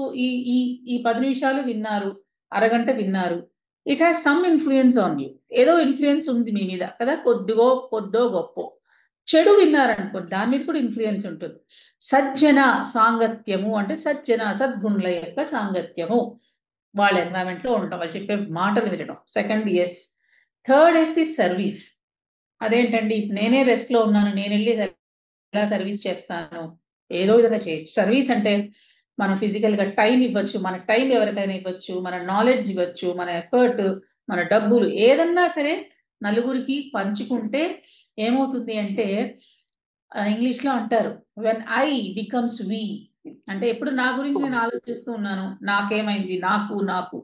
ఈ 10 నిమిషాలు విన్నారు, అరగంట విన్నారు, it has some influence on you. ఏదో ఇన్ఫ్లుయెన్స్ ఉంది మీ మీద కదా, కొద్దో గొప్ప. చెడు విన్నారనుకోండి, దాని మీద కూడా ఇన్ఫ్లుయెన్స్ ఉంటుంది. సజ్జన సాంగత్యము అంటే సద్గుణుల యొక్క సాంగత్యము, వాళ్ళ ఎన్వైరన్మెంట్ లో ఉండటం, వాళ్ళు చెప్పే మాటలు వినడం. Second S. Third S is service. అదేంటండి, నేనే రెస్ట్ లో ఉన్నాను, నేను వెళ్ళి ఎలా సర్వీస్ చేస్తాను? ఏదో విధంగా చేయొచ్చు. సర్వీస్ అంటే మనం ఫిజికల్ గా టైం ఇవ్వచ్చు, మన టైం ఎవరికైనా ఇవ్వచ్చు, మన నాలెడ్జ్ ఇవ్వచ్చు, మన ఎఫర్ట్, మన డబ్బులు, ఏదన్నా సరే నలుగురికి పంచుకుంటే ఏమవుతుంది అంటే, ఇంగ్లీష్ లో అంటారు, వెన్ ఐ బికమ్స్ వి. అంటే ఎప్పుడు నా గురించి నేను ఆలోచిస్తూ ఉన్నాను, నాకేమైంది, నాకు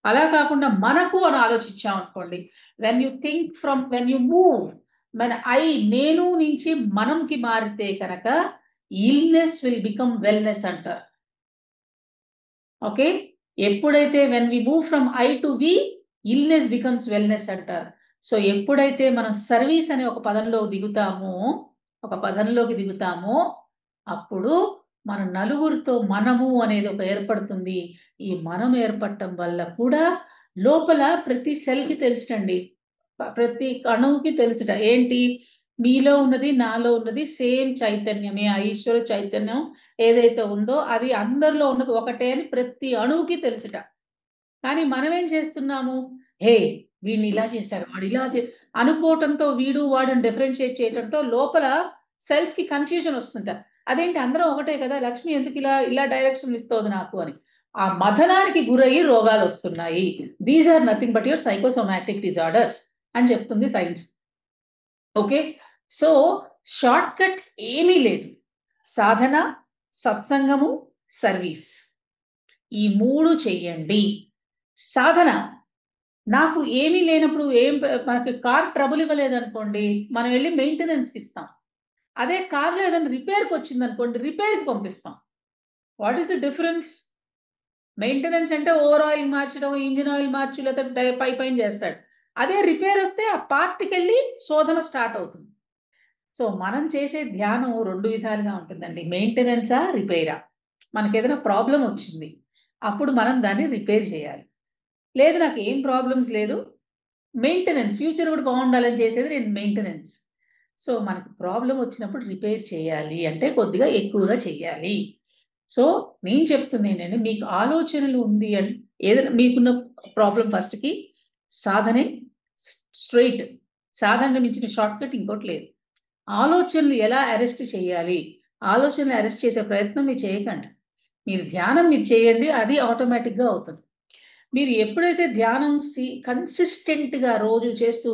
అలా కాకుండా మనకు అని ఆలోచించాం అనుకోండి. వెన్ యూ మూవ్ మన నేను నుంచి మనంకి మారితే కనుక ఇల్నెస్ విల్ బికమ్ వెల్నెస్ అంటారు. ఓకే, ఎప్పుడైతే when we move from I to we, illness becomes wellness అంటారు. సో ఎప్పుడైతే మనం సర్వీస్ అనే ఒక పదంలోకి దిగుతామో అప్పుడు మన నలుగురితో మనము అనేది ఒక ఏర్పడుతుంది. ఈ మనం ఏర్పడటం వల్ల కూడా లోపల ప్రతి సెల్కి తెలుసండి, ప్రతి అణువుకి తెలుసుట ఏంటి, మీలో ఉన్నది నాలో ఉన్నది సేమ్ చైతన్యమే. ఆ ఈశ్వర చైతన్యం ఏదైతే ఉందో అది అందరిలో ఉన్నది ఒకటే అని ప్రతి అణువుకి తెలుసుట. కానీ మనం ఏం చేస్తున్నాము, హే వీడిని ఇలా చేశారు, వాడు ఇలా అనుకోవటంతో వీడు వాడిని డిఫరెన్షియేట్ చేయటంతో లోపల సెల్స్ కి కన్ఫ్యూజన్ వస్తుంట. అదేంటి అందరం ఒకటే కదా, లక్ష్మి ఎందుకు ఇలా డైరెక్షన్ ఇస్తోంది నాకు అని. ఆ మథనానికి గురయ్యి రోగాలు వస్తున్నాయి. These are nothing but your psychosomatic disorders అని చెప్తుంది science. Okay, so short cut ఏమీ లేదు. సాధన, సత్సంగము, సర్వీస్, ఈ 3 చెయ్యండి. సాధన, నాకు ఏమీ లేనప్పుడు మనకి కార్ ట్రబుల్ ఇవ్వలేదు అనుకోండి, మనం వెళ్ళి మెయింటెనెన్స్కి ఇస్తాం. అదే కార్లో ఏదైనా రిపేర్కి వచ్చింది అనుకోండి, రిపేర్కి పంపిస్తాం. What is the difference? Maintenance అంటే ఓవర్ ఆయిల్ మార్చడం, ఇంజిన్ ఆయిల్ మార్చు, లేకపోతే పైన చేస్తాడు. అదే రిపేర్ వస్తే ఆ పార్ట్కి వెళ్ళి శోధన స్టార్ట్ అవుతుంది. సో మనం చేసే ధ్యానం 2 విధాలుగా ఉంటుందండి, మెయింటెనెన్సా, రిపేరా. మనకి ఏదైనా ప్రాబ్లం వచ్చింది, అప్పుడు మనం దాన్ని రిపేర్ చేయాలి. లేదు నాకు ఏం ప్రాబ్లమ్స్ లేదు, మెయింటెనెన్స్, ఫ్యూచర్ కూడా బాగుండాలని చేసేది నేను మెయింటెనెన్స్. సో మనకు ప్రాబ్లం వచ్చినప్పుడు రిపేర్ చేయాలి అంటే కొద్దిగా ఎక్కువగా చేయాలి. సో నేను చెప్తుంది ఏంటంటే, మీకు ఆలోచనలు ఉంది అని ఏదైనా మీకున్న ప్రాబ్లం ఫస్ట్కి సాధనే స్ట్రైట్. సాధన మించిన షార్ట్ కట్ ఇంకోటి లేదు. ఆలోచనలు ఎలా అరెస్ట్ చేయాలి, ఆలోచనలు అరెస్ట్ చేసే ప్రయత్నం మీరు చేయకండి. మీరు ధ్యానం మీరు చేయండి, అది ఆటోమేటిక్గా అవుతుంది. మీరు ఎప్పుడైతే ధ్యానం కన్సిస్టెంట్గా రోజు చేస్తూ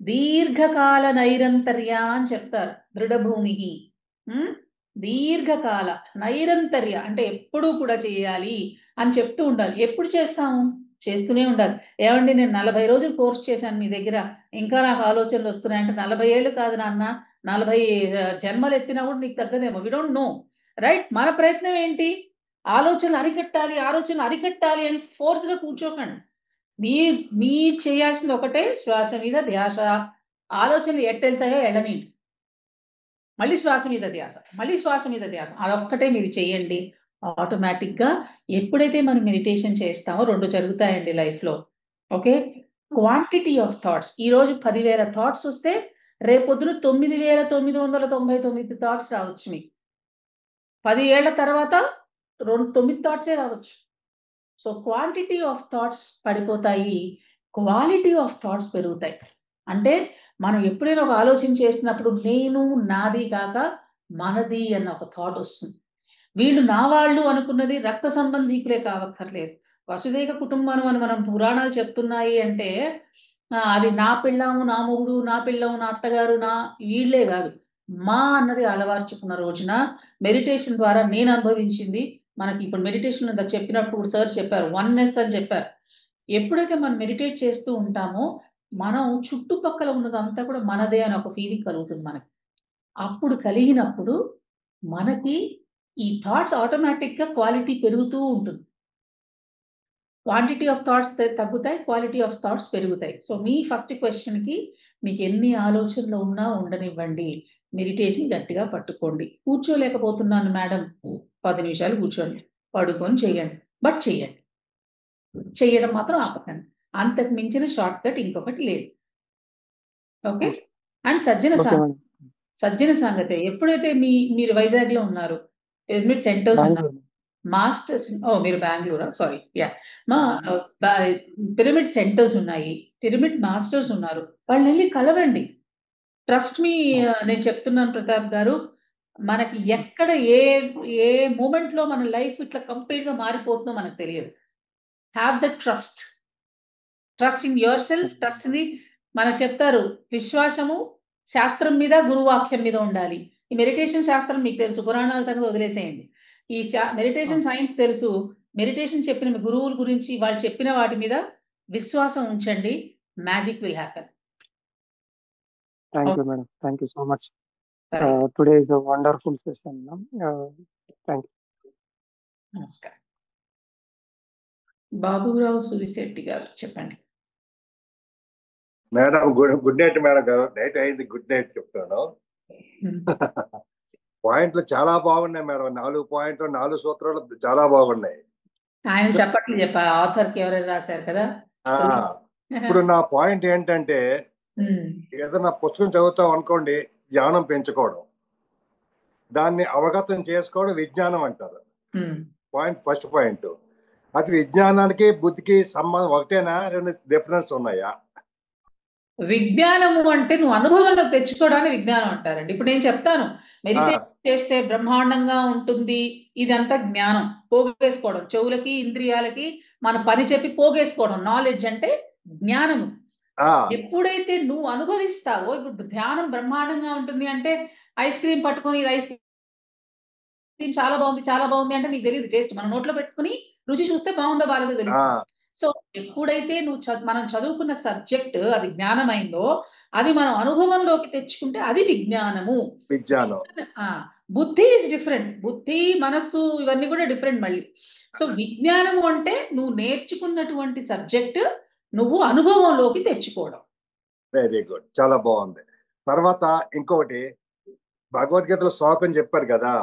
దీర్ఘకాల నైరంతర్య అని చెప్తారు, దృఢభూమి, దీర్ఘకాల నైరంతర్య అంటే ఎప్పుడూ కూడా చేయాలి అని చెప్తూ ఉండాలి. ఎప్పుడు చేస్తాము, చేస్తూనే ఉండాలి. ఏమండి నేను 40 రోజులు కోర్స్ చేశాను మీ దగ్గర, ఇంకా నాకు ఆలోచనలు వస్తున్నాయంటే 40 ఏళ్ళు కాదు నాన్న, 40 జన్మలు ఎత్తినా కూడా నీకు తగ్గదేమో. We don't know, right? మన ప్రయత్నం ఏంటి, ఆలోచనలు అరికట్టాలి అని ఫోర్స్గా కూర్చోకండి. మీరు చేయాల్సింది ఒకటే, శ్వాస మీద ధ్యాస. ఆలోచనలు ఎట్టెళ్తాయో ఎళ్ళనీయండి, మళ్ళీ శ్వాస మీద ధ్యాస, అదొక్కటే మీరు చేయండి. ఆటోమేటిక్గా ఎప్పుడైతే మనం మెడిటేషన్ చేస్తామో 2 జరుగుతాయండి లైఫ్లో. Okay, quantity of thoughts. ఈరోజు 10,000 థాట్స్ వస్తే రేపొద్దున 9,999 థాట్స్ రావచ్చు మీకు. 10 ఏళ్ల తర్వాత 9 థాట్సే రావచ్చు. సో క్వాంటిటీ ఆఫ్ థాట్స్ పడిపోతాయి, క్వాలిటీ ఆఫ్ థాట్స్ పెరుగుతాయి. అంటే మనం ఎప్పుడైనా ఒక ఆలోచన చేస్తున్నప్పుడు నేను, నాది కాక మనది అన్న ఒక థాట్ వస్తుంది. వీళ్ళు నా వాళ్ళు అనుకున్నది రక్త సంబంధీకులే కావక్కర్లేదు. వసుదైక కుటుంబం అని మనం పురాణాలు చెప్తున్నాయి అంటే అది నా పిల్లము, నా మొగుడు, నా పిల్లము, నా అత్తగారు, నా వీళ్ళే కాదు, మా అన్నది అలవార్చుకున్న రోజున మెడిటేషన్ ద్వారా నేను అనుభవించింది. మనకి ఇప్పుడు మెడిటేషన్ చెప్పినప్పుడు సార్ చెప్పారు, వన్నెస్ అని చెప్పారు. ఎప్పుడైతే మనం మెడిటేట్ చేస్తూ ఉంటామో మనం చుట్టుపక్కల ఉన్నదంతా కూడా మనదే అని ఒక ఫీలింగ్ కలుగుతుంది మనకి. అప్పుడు కలిగినప్పుడు మనకి ఈ థాట్స్ ఆటోమేటిక్గా క్వాలిటీ పెరుగుతూ ఉంటుంది. క్వాంటిటీ ఆఫ్ థాట్స్ తగ్గుతాయి, క్వాలిటీ ఆఫ్ థాట్స్ పెరుగుతాయి. సో మీ ఫస్ట్ క్వశ్చన్కి మీకు ఎన్ని ఆలోచనలు ఉన్నా ఉండనివ్వండి, మెడిటేషన్ గట్టిగా పట్టుకోండి. కూర్చోలేకపోతున్నాను మేడం, 10 నిమిషాలు కూర్చోండి, పడుకొని చేయండి, బట్ చేయండి. చేయడం మాత్రం ఆపకండి. అంతకు మించిన షార్ట్ కట్ ఇంకొకటి లేదు. ఓకే, అండ్ సజ్జన సాంగతే. ఎప్పుడైతే మీరు వైజాగ్లో ఉన్నారు, పిరమిడ్ సెంటర్స్ ఉన్నారు, మాస్టర్స్, మీరు బెంగళూరా, సారీ, మా పిరమిడ్ సెంటర్స్ ఉన్నాయి, పిరమిడ్ మాస్టర్స్ ఉన్నారు, వాళ్ళని వెళ్ళి కలవండి. ట్రస్ట్ మీ, నేను చెప్తున్నాను ప్రతాప్ గారు, మనకి ఎక్కడ ఏ మూమెంట్ లో మన లైఫ్ ఇట్లా కంప్లీట్ గా మారిపోతుందో మనకు తెలియదు. Have the trust in your self. Trust ఇది మనకు చెప్తారు, విశ్వాసము శాస్త్రం మీద, గురువాక్యం మీద ఉండాలి. ఈ మెడిటేషన్ శాస్త్రం మీకు తెలుసు, పురాణాల సంగతి వదిలేసేయండి. ఈ మెడిటేషన్ సైన్స్ తెలుసు. మెడిటేషన్ చెప్పిన గురువుల గురించి, వాళ్ళు చెప్పిన వాటి మీద విశ్వాసం ఉంచండి, magic will happen.
Thank you, madam. Thank you so much.
సరే,
Today is a wonderful session, ma'am. Thank you.
నమస్కారం. బాబురావు సురిశెట్టి గారు చెప్పండి.
మేడం గుడ్ నైట్ మేడం గారు. నైట్ అయింది, గుడ్ నైట్ చెప్తాను. పాయింట్లు చాలా బాగున్నాయి మేడం. 4 పాయింట్లు 4 సూత్రాలు చాలా బాగున్నాయి.
ఆయన చెప్పట్లు ఆథర్ కి ఎవరైనా రాశారు కదా.
ఇప్పుడు నా పాయింట్ ఏంటంటే, ఏదైనా పుస్తకం చదువుతాం అనుకోండి, జ్ఞానం పెంచుకోవడం, దాన్ని అవగతం చేసుకోవడం విజ్ఞానం అంటారు. First point. అది విజ్ఞానానికి బుద్ధికి సంబంధం ఒకటేనా, 2 డిఫరెన్స్ ఉన్నాయా?
విజ్ఞానము అంటే నువ్వు అనుభవంలోకి తెచ్చుకోవడానికి విజ్ఞానం అంటారండి. ఇప్పుడు నేను చెప్తాను, మెడిటేషన్ చేస్తే బ్రహ్మాండంగా ఉంటుంది, ఇదంతా జ్ఞానం. పోగేసుకోవడం, చెవులకి ఇంద్రియాలకి మన పని చెప్పి పోగేసుకోవడం, నాలెడ్జ్ అంటే జ్ఞానము. ఎప్పుడైతే నువ్వు అనుభవిస్తావో, ఇప్పుడు ధ్యానం బ్రహ్మాండంగా ఉంటుంది అంటే ఐస్ క్రీమ్ పట్టుకొని ఇది ఐస్ క్రీమ్ చాలా బాగుంది అంటే నీకు తెలియదు టేస్ట్. మన నోట్లో పెట్టుకుని రుచి చూస్తే బాగుందో బాలేదో తెలుస్తుంది. సో ఎప్పుడైతే మనం చదువుకున్న సబ్జెక్ట్ అది జ్ఞానమైందో, అది మనం అనుభవంలోకి తెచ్చుకుంటే అది విజ్ఞానము. బుద్ధి ఇస్ డిఫరెంట్. బుద్ధి, మనస్సు ఇవన్నీ కూడా డిఫరెంట్ మళ్ళీ. సో విజ్ఞానము అంటే నువ్వు నేర్చుకున్నటువంటి సబ్జెక్ట్ నువ్వు అనుభవంలోకి తెచ్చుకోవడం.
వెరీ గుడ్, చాలా బాగుంది. తర్వాత ఇంకొకటి, భగవద్గీతలో శ్లోకం చెప్పారు కదా,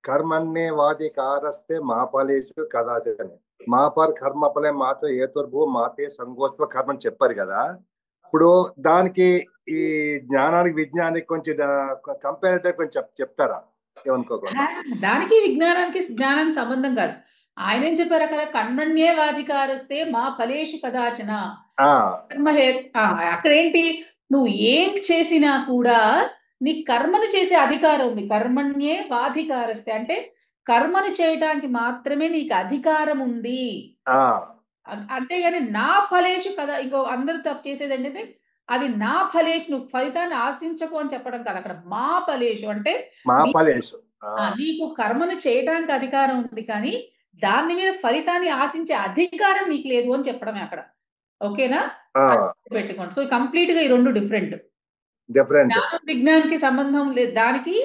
కర్మణ్యే వాది కారస్తే మాపలేసు కదాచని మాపర్ కర్మఫలే మాతో ఏతుర్భూ మాతే సంగోత్వ కర్మ అని చెప్పారు కదా. ఇప్పుడు దానికి ఈ జ్ఞానానికి విజ్ఞానానికి కొంచెం కంపారిటివ్ కొంచెం చెప్తారా? ఏమనుకోకుండా.
దానికి విజ్ఞానానికి జ్ఞానానికి సంబంధం కాదు. ఆయన ఏం చెప్పారు అక్కడ, కర్మణ్యే వాధికారస్తే మా ఫలేషు కదాచన. అక్కడ ఏంటి, నువ్వు ఏం చేసినా కూడా నీ కర్మను చేసే అధికారం ఉంది. కర్మణ్యే వాధికారస్తే అంటే కర్మను చేయడానికి మాత్రమే నీకు అధికారం ఉంది. అంతేగాని నా ఫలేషు కదా. ఇంకో అందరూ తప్పు చేసేది ఏంటంటే, అది నా ఫలేషు, నువ్వు ఫలితాన్ని ఆశించకు అని చెప్పడం కాదు. అక్కడ మా ఫలేషు అంటే నీకు కర్మను చేయడానికి అధికారం ఉంది, కానీ దాని మీద ఫలితాన్ని ఆశించే అధికారం నీకు లేదు అని చెప్పడమే అక్కడ. ఓకేనా, పెట్టుకోండి. సో కంప్లీట్ గా ఈ రెండు డిఫరెంట్. విజ్ఞానానికి సంబంధం లేదు, దానికి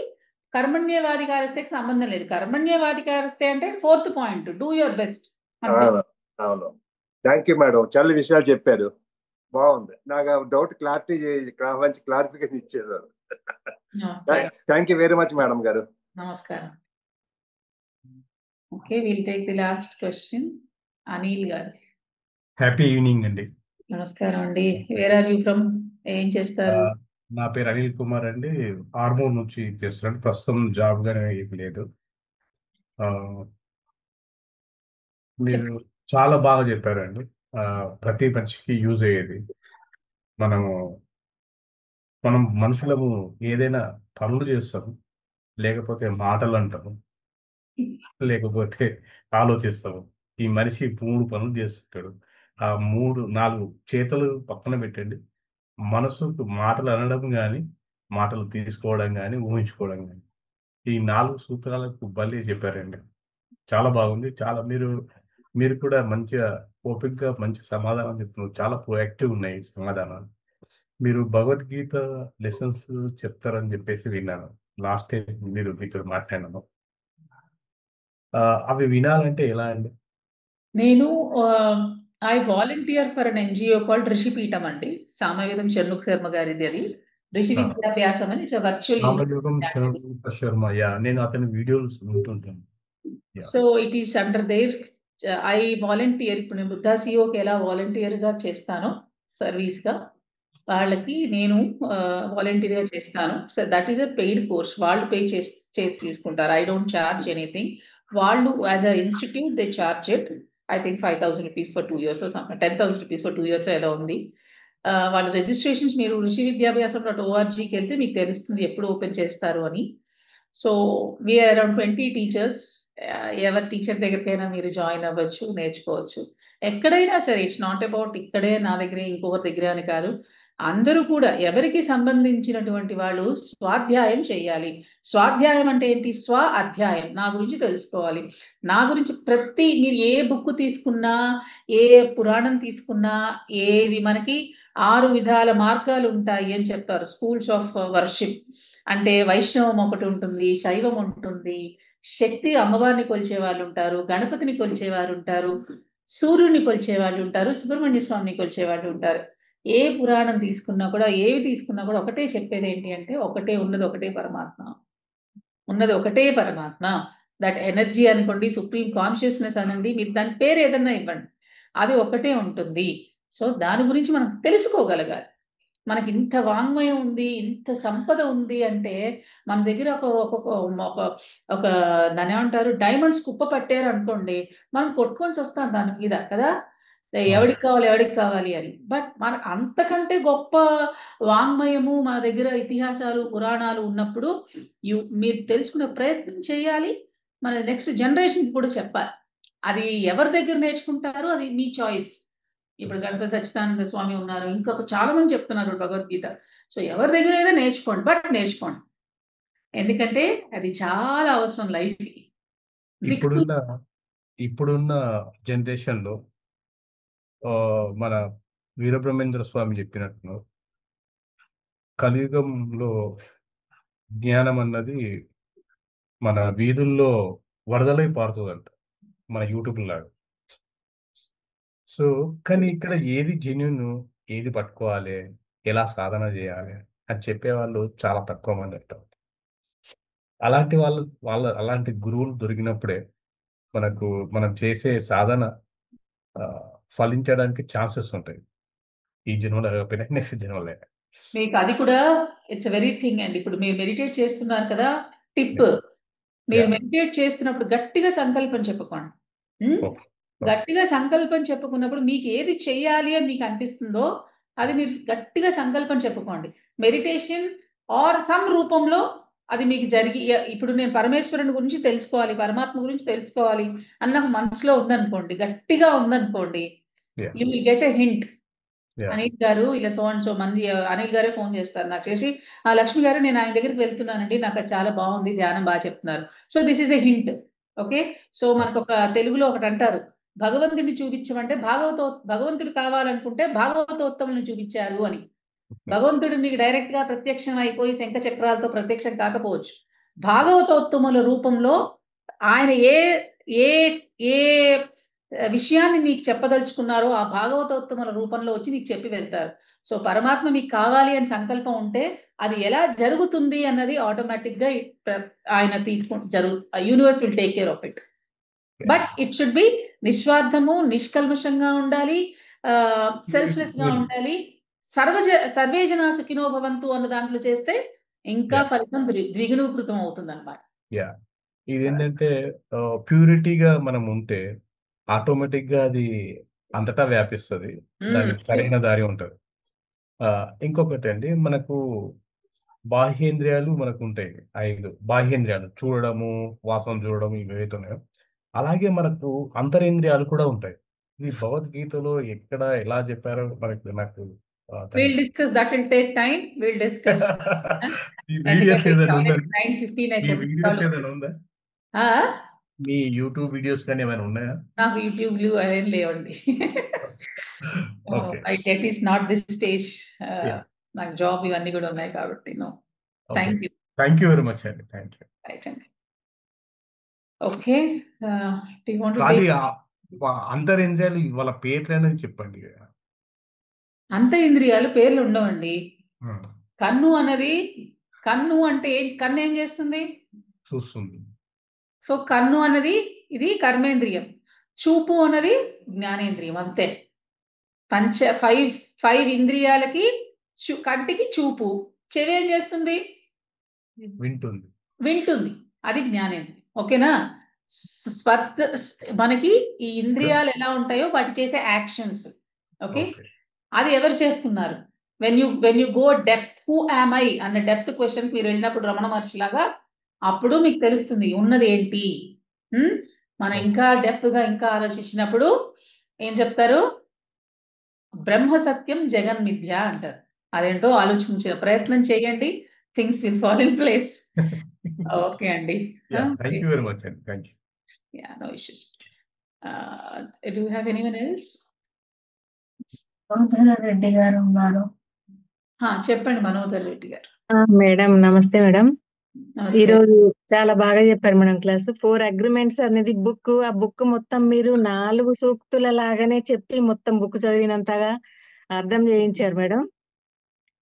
కర్మణ్యవాధికారస్తే సంబంధం లేదు. కర్మణ్యవాధికారస్తే అంటే 4th point, do your best.
అవును, థ్యాంక్ యూ మేడం, చాలా విషయాలు చెప్పారు, బాగుంది. నాకు డౌట్ మంచి క్లారిఫికేషన్ ఇచ్చేసారు. Thank you very much madam గారు.
నమస్కారం. Okay, will take the last question. Anil garu.
Happy evening అండి.
నమస్కారం అండి. Where are you from? ఏం చేస్తారు?
నా పేరు అనిల్ కుమార్ అండి. ఆర్మూర్ నుంచి చేస్తున్నాను. ప్రస్తుతం జాబ్ గానే ఏమి లేదు. మీరు చాలా బాగా చెప్పారండి. ప్రతి మనిషికి యూజ్ అయ్యేది. మనం మనుషులము ఏదైనా పనులు చేస్తాము, లేకపోతే మాటలు అంటాము, లేకపోతే ఆలోచిస్తాము. ఈ మనిషి 3 పనులు చేస్తుంటాడు. ఆ 3-4 చేతులు పక్కన పెట్టండి, మనసుకు మాటలు అనడం కానీ, మాటలు తీసుకోవడం కానీ, ఊహించుకోవడం కానీ, ఈ 4 సూత్రాలకు భలే చెప్పారండి. చాలా బాగుంది. చాలా మీరు కూడా మంచిగా ఓపికగా మంచి సమాధానం చెప్తున్నారు. చాలా ప్రొయాక్టివ్ ఉన్నాయి సమాధానాలు. మీరు భగవద్గీత లెసన్స్ చెప్తారని చెప్పేసి విన్నాను. లాస్ట్ టైం మీతో మాట్లాడినాను. అవి వినాలంటే ఎలా అండి?
నేను I volunteer for an NGO called Rushipeetham అండి. సామవేదం షణ్ముఖ శర్మ గారిది. అది ఋషి విద్యాభ్యాసం అని. It's virtual
Sharma. నేను అతని వీడియోస్ వింటుంటాను.
So it is under there. I volunteer. ఇప్పుడు నేను బుద్ధా సిఓకి ఎలా వాలంటీర్ గా చేస్తానో సర్వీస్ గా, వాళ్ళకి నేను వాలంటీర్ గా చేస్తాను. So that is a paid course. వాళ్ళు పే చేసి తీసుకుంటారు. I don't charge anything. వాళ్ళు as a institute they charge it. I think 5,000 rupees for 2 years or something, 10,000 rupees for 2 years ఏదో ఉంది. వాళ్ళ రిజిస్ట్రేషన్స్ మీరు ఋషి విద్యాభ్యాసం.orgకి వెళ్తే మీకు తెలుస్తుంది ఎప్పుడు ఓపెన్ చేస్తారు అని. So we are around 20 teachers. ఎవరి టీచర్ దగ్గరికైనా మీరు జాయిన్ అవ్వచ్చు, నేర్చుకోవచ్చు. ఎక్కడైనా సరే, ఇట్స్ నాట్ అబౌట్ ఇక్కడే నా దగ్గరే ఇంకొకరి దగ్గర అని కాదు. అందరూ కూడా ఎవరికి సంబంధించినటువంటి వాళ్ళు స్వాధ్యాయం చేయాలి. స్వాధ్యాయం అంటే ఏంటి? స్వ అధ్యాయం. నా గురించి తెలుసుకోవాలి. నా గురించి మీరు ఏ బుక్ తీసుకున్నా, ఏ పురాణం తీసుకున్నా, ఏది మనకి 6 విధాల మార్గాలు ఉంటాయి అని చెప్తారు. స్కూల్స్ ఆఫ్ వర్షిప్ అంటే వైష్ణవం ఒకటి ఉంటుంది, శైవం ఉంటుంది, శక్తి అమ్మవారిని కొలిచే వాళ్ళు ఉంటారు, గణపతిని కొలిచేవారు ఉంటారు, సూర్యుడిని కొలిచే వాళ్ళు ఉంటారు, సుబ్రహ్మణ్య స్వామిని కొలిచే వాళ్ళు ఉంటారు. ఏ పురాణం తీసుకున్నా కూడా, ఏవి తీసుకున్నా కూడా ఒకటే చెప్పేది ఏంటి అంటే ఒకటే ఉన్నది, ఒకటే పరమాత్మ. ఉన్నది ఒకటే పరమాత్మ. దట్ ఎనర్జీ అనుకోండి, సుప్రీం కాన్షియస్నెస్ అనండి, మీరు దాని పేరు ఏదన్నా ఇవ్వండి, అది ఒకటే ఉంటుంది. సో దాని గురించి మనం తెలుసుకోగలగాలి. మనకి ఇంత వాంగ్మయం ఉంది, ఇంత సంపద ఉంది అంటే మన దగ్గర ఒక దాని ఏమంటారు, డైమండ్స్ కుప్ప పట్టారు అనుకోండి, మనం కొట్టుకొని వస్తాం దాని మీద కదా, ఎవడికి కావాలి అని. బట్ మన అంతకంటే గొప్ప వాంగ్మయము మన దగ్గర, ఇతిహాసాలు పురాణాలు ఉన్నప్పుడు మీరు తెలుసుకునే ప్రయత్నం చేయాలి, మన నెక్స్ట్ జనరేషన్ కూడా చెప్పాలి. అది ఎవరి దగ్గర నేర్చుకుంటారో అది మీ చాయిస్. ఇప్పుడు గణపతి సచ్చిదానంద స్వామి ఉన్నారు, ఇంకొక చాలా మంది చెప్తున్నారు భగవద్గీత. సో ఎవరి దగ్గర అయినా నేర్చుకోండి, బట్ నేర్చుకోండి, ఎందుకంటే అది చాలా అవసరం లైఫ్ కి.
ఇప్పుడున్న జనరేషన్ లో మన వీరబ్రహ్మేంద్ర స్వామి చెప్పినట్టు కలియుగంలో జ్ఞానం అన్నది మన వీధుల్లో వరదలై పారుతుందంట, మన యూట్యూబ్ లాగా. సో కానీ ఇక్కడ ఏది జెన్యున్, ఏది పట్టుకోవాలి, ఎలా సాధన చేయాలి అని చెప్పేవాళ్ళు చాలా తక్కువ మంది అంటారు. అలాంటి అలాంటి గురువులు దొరికినప్పుడే మనం చేసే సాధన ఫలించడానికి ఛాన్సెస్ ఉంటాయి. ఈ జన్మలో కాకపోయినా నెక్స్ట్ జన్మలో.
మీకు అది కూడా ఇట్స్ వెరీ థింగ్ అండి. ఇప్పుడు మీరు మెడిటేట్ చేస్తున్నారు కదా, టిప్, మీరు మెడిటేట్ చేస్తున్నప్పుడు గట్టిగా సంకల్పం చెప్పుకోండి. గట్టిగా సంకల్పం చెప్పుకున్నప్పుడు మీకు ఏది చెయ్యాలి అని మీకు అనిపిస్తుందో అది మీరు గట్టిగా సంకల్పం చెప్పుకోండి. మెడిటేషన్ ఆర్ సమ్ రూపంలో అది మీకు జరిగి, ఇప్పుడు నేను పరమేశ్వరుని గురించి తెలుసుకోవాలి, పరమాత్మ గురించి తెలుసుకోవాలి అన్న మనసులో ఉందనుకోండి, గట్టిగా ఉందనుకోండి, you will get a hint. Anil గారు ఇలా సో అండ్ సో మంది, అనిల్ గారే ఫోన్ చేస్తారు నాకు చేసి, లక్ష్మి గారు నేను ఆయన దగ్గరికి వెళ్తున్నానండి, నాకు అది చాలా బాగుంది, ధ్యానం బాగా చెప్తున్నారు. So this is a hint. Okay, so మనకు ఒక తెలుగులో ఒకటి అంటారు, భగవంతుడిని చూపించమంటే భగవంతుడు కావాలనుకుంటే భాగవతోత్తములను చూపించారు అని. భగవంతుడు మీకు డైరెక్ట్ గా ప్రత్యక్షం అయిపోయి శంఖ చక్రాలతో ప్రత్యక్షం కాకపోవచ్చు, భాగవతోత్తముల రూపంలో ఆయన ఏ ఏ ఏ విషయాన్ని మీకు చెప్పదలుచుకున్నారో ఆ భాగవతోత్తముల రూపంలో వచ్చి మీకు చెప్పి వెళ్తారు. సో పరమాత్మ మీకు కావాలి అని సంకల్పం ఉంటే అది ఎలా జరుగుతుంది అన్నది ఆటోమేటిక్ గా ఆయన universe will take care of it. But it should be నిస్వార్థము, నిష్కల్మషంగా ఉండాలి, సెల్ఫ్లెస్ గా ఉండాలి. సర్వే జనా సుఖినో భవంతు అన్న దాంట్లో చేస్తే ఇంకా ఫలితం ద్విగుణీకృతం అవుతుంది అనమాట.
ఇదేంటంటే ప్యూరిటీగా మనం ఉంటే ఆటోమేటిక్ గా అది అంతటా వ్యాపిస్తుంది, దానికి సరైన దారి ఉంటుంది. ఇంకొకటి అండి, మనకు బాహ్యేంద్రియాలు మనకు ఉంటాయి 5 బాహ్యేంద్రియాలు, చూడడము, వాసన చూడడం, ఇవి ఏవైతున్నాయో అలాగే మనకు అంతరేంద్రియాలు కూడా ఉంటాయి. ఇది భగవద్గీతలో ఎక్కడ ఎలా చెప్పారో నాకు
We'll discuss that. Will take time. We'll discuss.
ఈ వీడియోస్ ఏదైనా ఉందా?
9:15
ఉందా? మీ యూట్యూబ్ వీడియోస్ కానీ ఏమైనా ఉన్నాయా?
నాకు యూట్యూబ్ అదేం లేవండి. It is not this stage. నాకు జాబ్ ఇవన్నీ కూడా ఉన్నాయి కాబట్టి no.
Thank you very much అండి. Thank you.
రైట్ అండి. ఓకే,
అంతరేంద్రియాలు వాళ్ళ పేర్లు అనేది చెప్పండి.
అంతరింద్రియాలు పేర్లు ఉండవండి. కన్ను అన్నది, కన్ను అంటే కన్ను ఏం చేస్తుంది?
చూస్తుంది.
సో కన్ను అన్నది ఇది కర్మేంద్రియం, చూపు అన్నది జ్ఞానేంద్రియం, అంతే. ఫైవ్ ఇంద్రియాలకి కంటికి చూపు, చెవి ఏం చేస్తుంది? వింటుంది, అది జ్ఞానేంద్రియం. ఓకేనా? మనకి ఈ ఇంద్రియాలు ఎలా ఉంటాయో వాటి చేసే యాక్షన్స్. ఓకే, అది ఎవరు చేస్తున్నారు? When you go depth, who am I అన్న డెప్త్ క్వశ్చన్ మీరు వెళ్ళినప్పుడు రమణ మహర్షి లాగా అప్పుడు మీకు తెలుస్తుంది ఉన్నది ఏంటి. మనం ఇంకా డెప్త్ గా ఇంకా ఆలోచించినప్పుడు ఏం చెప్తారు? బ్రహ్మ సత్యం జగన్ మిథ్య అంటారు. అదేంటో ఆలోచించిన ప్రయత్నం చేయండి, things will fall in place. Okay అండి.
థ్యాంక్ యూ వెరీ మచ్ అండి. Thank you.
No issues. Do you have anyone else?
Manodhara Reddy గారు ఉన్నారు.
చెప్పండి మనోహర్ రెడ్డి గారు.
మేడం నమస్తే మేడం.
నమస్తే.
ఈరోజు చాలా బాగా చెప్పారు మేడం క్లాస్. 4 అగ్రిమెంట్స్ అనేది బుక్, ఆ బుక్ మొత్తం మీరు 4 సూక్తుల లాగానే చెప్పి మొత్తం బుక్ చదివినంతగా అర్థం చేయించారు మేడం.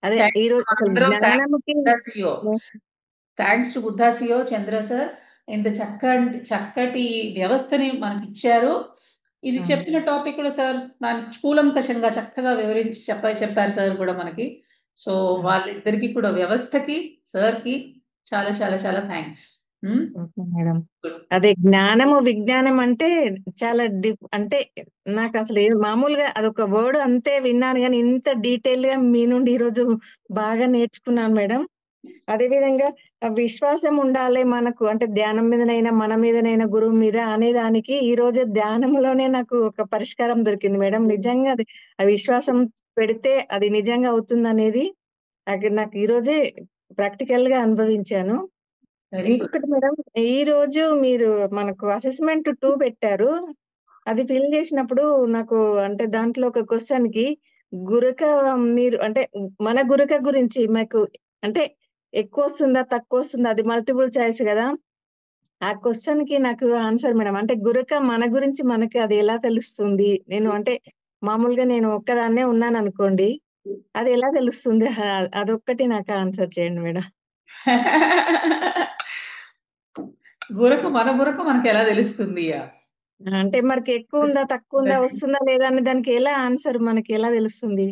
అదే
Thanks
ఈరోజు
to
అసలు
అందరం,
జ్ఞానముకి
thanks to Buddha CO Chandra sir, ఇంత చక్కటి వ్యవస్థని మనకి ఇచ్చారు. ఇది చెప్పిన టాపిక్ కూడా సార్ దానికి కూలంకషంగా చక్కగా వివరించి చెప్పారు సార్ కూడా మనకి. సో వాళ్ళిద్దరికి కూడా, వ్యవస్థకి, సార్ కి చాలా చాలా చాలా థ్యాంక్స్.
Okay madam. అదే జ్ఞానము విజ్ఞానం అంటే చాలా అంటే నాకు అసలు మామూలుగా అదొక వర్డ్ అంతే విన్నాను, కానీ ఇంత డీటెయిల్ గా మీ నుండి ఈరోజు బాగా నేర్చుకున్నాను మేడం. అదే విధంగా విశ్వాసం ఉండాలి మనకు, అంటే ధ్యానం మీదనైనా మన మీదనైనా గురువు మీద అనే దానికి ఈ రోజు ధ్యానంలోనే నాకు ఒక పరిష్కారం దొరికింది మేడం. నిజంగా అది ఆ విశ్వాసం పెడితే అది నిజంగా అవుతుంది అనేది నాకు ఈ రోజే ప్రాక్టికల్ గా అనుభవించాను. ఇంకొకటి మేడం, ఈ రోజు మీరు మనకు అసెస్మెంట్ 2 పెట్టారు. అది ఫిల్ చేసినప్పుడు నాకు అంటే దాంట్లో ఒక క్వశ్చన్ కి గురక, మీరు అంటే మన గురక గురించి మాకు అంటే ఎక్కువ వస్తుందా తక్కువ వస్తుందా, అది మల్టిపుల్ చాయిస్ కదా. ఆ క్వశ్చన్ కి నాకు ఆన్సర్ మేడం, అంటే గురక మన గురించి మనకి అది ఎలా తెలుస్తుంది? నేను అంటే మామూలుగా నేను ఒక్కదాన్నే ఉన్నాను అనుకోండి, అది ఎలా తెలుస్తుంది? అదొక్కటి నాకు ఆన్సర్ చేయండి మేడం.
మన గురక మనకి ఎలా తెలుస్తుంది?
అంటే మనకి ఎక్కువ ఉందా తక్కువ ఉందా వస్తుందా లేదా అని దానికి ఎలా ఆన్సర్ మనకి ఎలా తెలుస్తుంది?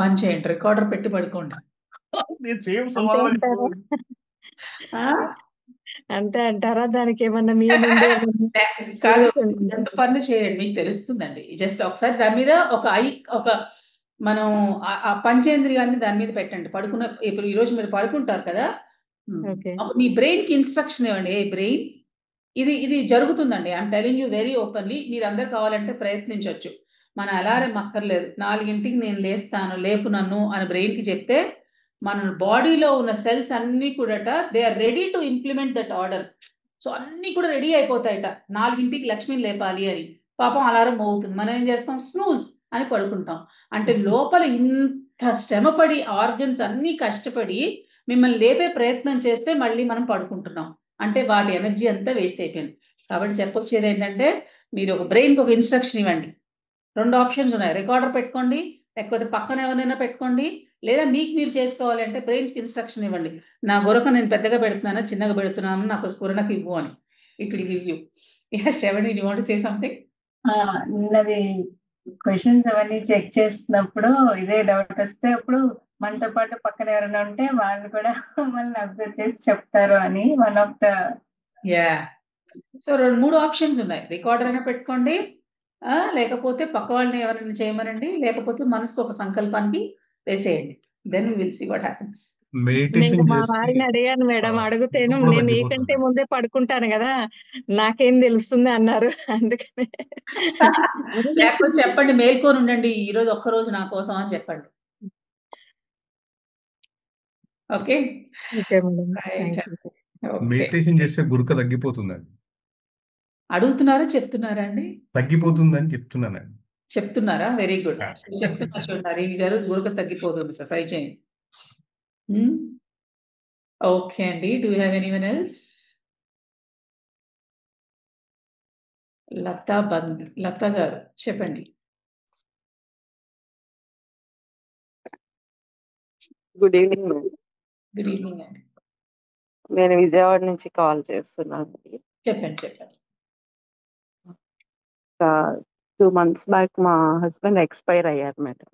పని చేయండి, రికార్డర్ పెట్టి పడుకోండి.
అంతే అంటారా? దానికి ఏమన్నా మీద ఉండే
కాదు, రెండు పనులు చేయండి, మీకు తెలుస్తుందండి. జస్ట్ ఒకసారి దాని మీద ఒక మనం ఆ పంచేంద్రియాన్ని దాని మీద పెట్టండి. ఇప్పుడు ఈ రోజు మీరు పడుకుంటారు కదా, మీ బ్రెయిన్ కి ఇన్స్ట్రక్షన్ ఇవ్వండి. ఏ బ్రెయిన్, ఇది జరుగుతుందండి. I'm telling you very openly. మీరు అందరు కావాలంటే ప్రయత్నించవచ్చు. మన అలారం అక్కర్లేదు. 4ంటికి నేను లేస్తాను, లేపు నన్ను అని బ్రెయిన్ కి చెప్తే, మన బాడీలో ఉన్న సెల్స్ అన్ని కూడా they are ready to implement that order. So అన్ని కూడా రెడీ అయిపోతాయట, 4ంటికి లక్ష్మిని లేపాలి అని. పాపం అలారం మోగుతుంది, మనం ఏం చేస్తాం? స్నూజ్ అని పడుకుంటాం. అంటే లోపల ఇంత శ్రమపడి ఆర్గన్స్ అన్ని కష్టపడి మిమ్మల్ని లేపే ప్రయత్నం చేస్తే మళ్ళీ మనం పడుకుంటున్నాం. అంటే వాటి ఎనర్జీ అంతా వేస్ట్ అయిపోయింది. కాబట్టి చెప్పొచ్చేది ఏంటంటే, మీరు ఒక బ్రెయిన్కి ఒక ఇన్స్ట్రక్షన్ ఇవ్వండి. 2 ఆప్షన్స్ ఉన్నాయి. రికార్డర్ పెట్టుకోండి, లేకపోతే పక్కన ఎవరైనా పెట్టుకోండి, లేదా మీకు మీరు చేసుకోవాలంటే బ్రెయిన్స్కి ఇన్స్ట్రక్షన్ ఇవ్వండి. నా గురక నేను పెద్దగా పెడుతున్నానా చిన్నగా పెడుతున్నాను, నాకు స్ఫురణకు ఇవ్వు అని. ఇక్కడ ఇవ్వు. Shravani, you want to say something?
నిన్నది క్వశ్చన్స్ అవన్నీ చెక్ చేస్తున్నప్పుడు ఇదే డౌట్ వస్తే, అప్పుడు మనతో పాటు పక్కన ఎవరైనా ఉంటే వాళ్ళు కూడా మనల్ని అబ్జర్వ్ చేసి చెప్తారు అని one of the.
So 2-3 options ఉన్నాయి. రికార్డర్ అయినా పెట్టుకోండి, లేకపోతే పక్క వాళ్ళని ఎవరైనా చేయమనండి, లేకపోతే మనసుకు ఒక సంకల్పానికి వేసేయండి. Then we will see what happens.
నేను మా వారిని అడిగాను మేడం, అడుగుతేను నేను మీకంటే ముందే పడుకుంటాను కదా, నాకేం తెలుస్తుంది అన్నారు. అందుకనే
లేకపోతే చెప్పండి, మేల్కొని ఉండండి ఈ రోజు ఒక్కరోజు నా కోసం అని చెప్పండి. ఓకే,
మెడిటేషన్ చేస్తే గురుక తగ్గిపోతుందండి.
అడుగుతున్నారా చెప్తున్నారా అండి?
తగ్గిపోతుందని చెప్తున్నానండి.
చెప్తున్నారా? Very good. చెప్తున్నా చూడండి, ఈ గారు గురుక తగ్గిపోతుంది. ట్రై చేయండి. ఓకే అండి, do you have anyone else? Latha garu చెప్పండి.
Good evening madam.
Good evening అండి.
నేను విజయవాడ నుంచి కాల్ చేస్తున్నాను.
చెప్పండి.
2 months బ్యాక్ మా హస్బెండ్ ఎక్స్పైర్ అయ్యారు మేడం.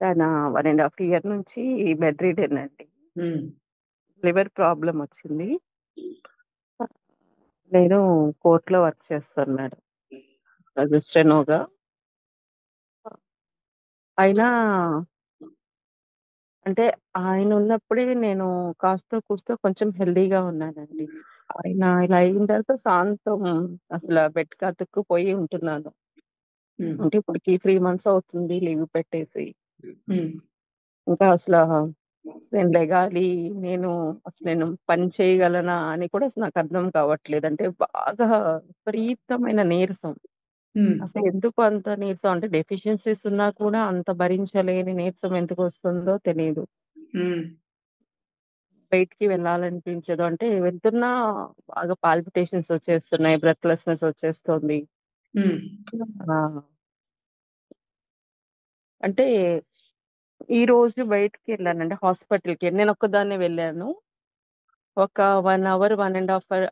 ఆయన 1.5 year నుంచి బెడ్ రిడెన్ అండి. లివర్ ప్రాబ్లం వచ్చింది. నేను కోర్టులో వర్క్ చేస్తాను మేడం, స్టెనోగా. అయినా అంటే ఆయన ఉన్నప్పుడే నేను కాస్త కూస్తో కొంచెం హెల్దీగా ఉన్నానండి. ఆయన ఇలా అయిన తర్వాత శాంతం అసలు బెడ్‌కి అతుక్కుపోయి ఉంటున్నాను. అంటే ఇప్పటికి 3 months అవుతుంది లీవ్ పెట్టేసి. ఇంకా నేను లెగాలి, నేను పని చేయగలనా అని కూడా నాకు అర్థం కావట్లేదు. అంటే బాగా విపరీతమైన నీరసం.
ఉమ్,
అసలు ఎందుకు అంత నీరసం అంటే డెఫిషియన్సీస్ ఉన్నా కూడా అంత భరించలేని నీరసం ఎందుకు వస్తుందో తెలియదు.
ఉమ్,
బయటికి వెళ్ళాలనిపించదు. అంటే వెళ్తున్నా బాగా పాల్పిటేషన్స్ వచ్చేస్తున్నాయి, బ్రెత్లెస్నెస్ వచ్చేస్తుంది.
ఉమ్,
ఆ, అంటే ఈ రోజు బయటికి వెళ్ళానండి హాస్పిటల్కి. నేను ఒక్కదాన్నే వెళ్ళాను. ఒక 1 అవర్ 1.5 అవర్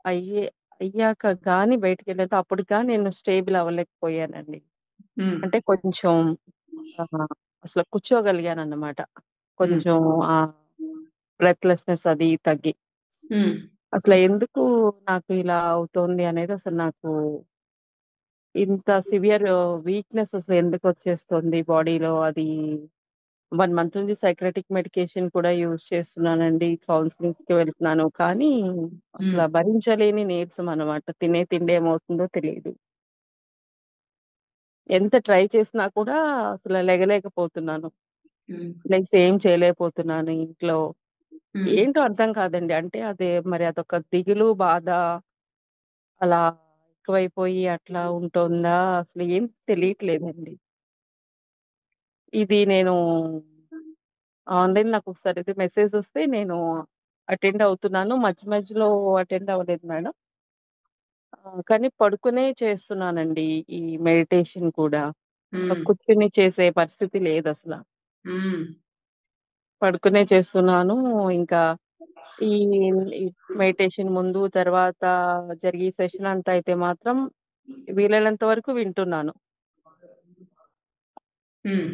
అయ్యాక గాని బయటికి వెళ్ళేది అప్పుడు కానీ నేను స్టేబుల్ అవ్వలేకపోయానండి.
ఉమ్,
అంటే కొంచెం ఆ, అసలు కూర్చోగలిగాను అన్నమాట.
ఉమ్,
కొంచెం ఆ బ్రెత్లెస్నెస్ అది తగ్గి.
ఉమ్,
అసలు ఎందుకు నాకు ఇలా అవుతోంది అనేది అసలు నాకు ఇంత సివియర్ వీక్నెస్ అసలు ఎందుకు వచ్చేస్తుంది బాడీలో అది 1 మంత్ నుంచి సైక్రటిక్ మెడికేషన్ కూడా యూజ్ చేస్తున్నానండి. కౌన్సిలింగ్స్ కి వెళ్తున్నాను. కానీ
ఉమ్,
అసలు భరించలేని నీరసం అన్నమాట. తినే తిండి ఏమవుతుందో తెలియదు. ఎంత ట్రై చేసినా కూడా అసలు లెగలేకపోతున్నాను.
ఉమ్,
లెగ్స్ ఏం చేయలేకపోతున్నాను ఇంట్లో.
ఉమ్,
ఏంటో అర్థం కాదండి. అంటే అదే మరి అదొక దిగులు, బాధ అలా ఎక్కువైపోయి అట్లా ఉంటుందా? అసలు ఏం తెలియట్లేదండి. ఇది నేను ఆన్‌లైన్ నాకు ఒకసారి మెసేజ్ వస్తే నేను అటెండ్ అవుతున్నాను. మధ్య మధ్యలో అటెండ్ అవ్వలేదు మేడం. కానీ పడుకునే చేస్తున్నానండి ఈ మెడిటేషన్ కూడా.
ఉమ్,
కూర్చొని చేసే పరిస్థితి లేదసల.
ఉమ్,
పడుకునే చేస్తున్నాను. ఇంకా ఈ ఈ మెడిటేషన్ ముందు, తర్వాత జరిగే సెషన్ అంతా అయితే మాత్రం వీలైనంత వరకు వింటున్నాను.
ఉమ్.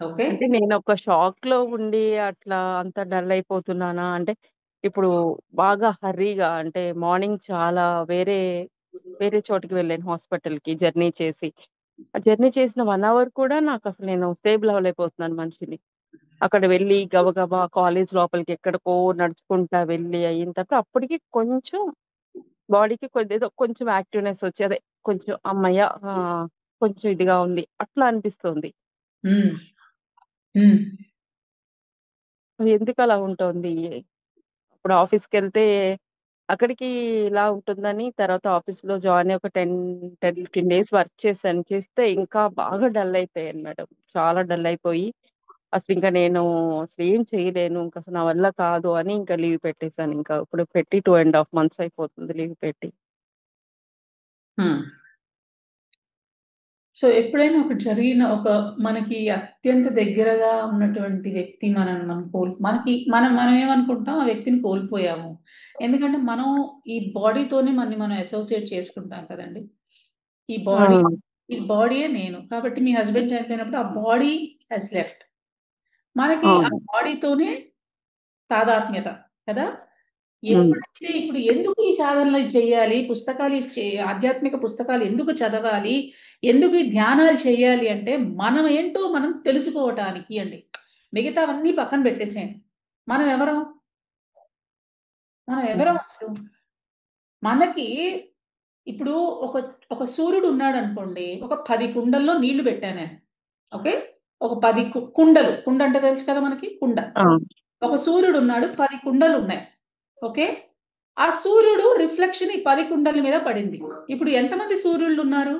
ఓకే.
అంటే నేనొక షాక్‌లో ఉండి అట్లా అంత డల్ అయిపోతున్నానా? అంటే ఇప్పుడు బాగా హర్రీగా అంటే మార్నింగ్ చాలా వేరే వేరే చోటికి వెళ్ళాను హాస్పిటల్‌కి జర్నీ చేసి. ఆ జర్నీ చేసిన 1 అవర్ కూడా నాకసలు నేను స్టేబుల్ అవ్వలేకపోతున్నాను మనిషిని. అక్కడ వెళ్ళి గబగబా కాలేజ్ లోపలికి ఎక్కడికో నడుచుకుంటా వెళ్ళి అయిన తర్వాత అప్పటికి కొంచెం బాడీకి ఏదో కొంచెం యాక్టివ్‌నెస్ వచ్చి అదే కొంచెం హమ్మయ్య! కొంచెం ఇదిగా ఉంది. అట్లా అనిపిస్తుంది.
ఉమ్, ఉమ్,
ఎందుకలా ఉంటోంది? ఇప్పుడు ఆఫీస్‌కెళ్తే అక్కడికి ఇలా ఉంటుందని తర్వాత ఆఫీస్‌లో జాయిన్ అయ్యి ఒక 15 డేస్ వర్క్ చేశాను. చేస్తే ఇంకా బాగా డల్ అయిపోయాను మేడం. చాలా డల్ అయిపోయి అసలింక నేను అసలేం చేయలేను. ఇంకసలు నా వల్ల కాదు అని ఇంకా లీవ్ పెట్టేసాను. ఇంకా ఇప్పుడు పెట్టి 2 ½ మంత్స్ అయిపోతుంది లీవ్ పెట్టి.
ఉమ్. సో ఎప్పుడైనా ఒకటి జరిగిన మనకి అత్యంత దగ్గరగా ఉన్నటువంటి వ్యక్తి మనం ఏమనుకుంటాం ఆ వ్యక్తిని కోల్పోయాము. ఎందుకంటే మనం ఈ బాడీతోనే మనం అసోసియేట్ చేసుకుంటాం కదండి. ఈ బాడీ
అవును.
ఈ బాడీయే నేను. కాబట్టి మీ హస్బెండ్ చనిపోయినప్పుడు ఆ బాడీ హస్ లెఫ్ట్. మనకి ఆ
అవును.
బాడీతోనే తాదాత్మ్యత కదా!
హ్మ్.
ఎప్పుడైతే ఇప్పుడు ఎందుకు ఈ సాధనలు చెయ్యాలి? ఆధ్యాత్మిక పుస్తకాలు ఎందుకు చదవాలి? ఎందుకు ఈ ధ్యానాలు చేయాలి అంటే, మనం ఏంటో మనం తెలుసుకోవటానికి అండి. మిగతావన్నీ పక్కన పెట్టేసేయండి. మనం ఎవరం? మనం ఎవరం
హ్మ్.
అసలు? మనకి ఇప్పుడు ఒక ఒక సూర్యుడు ఉన్నాడనుకోండి. ఒక 10 కుండల్లో నీళ్లు పెట్టా నేను. ఓకే. ఒక 10 కుండలు. కుండ అంటే తెలుసు కదా మనకి కుండ.
అవును.
ఒక సూర్యుడు ఉన్నాడు. 10 కుండలున్నాయి. ఓకే. ఆ సూర్యుడు రిఫ్లెక్షన్ ఈ 10 కుండల మీద పడింది. ఇప్పుడు ఎంతమంది సూర్యులున్నారు?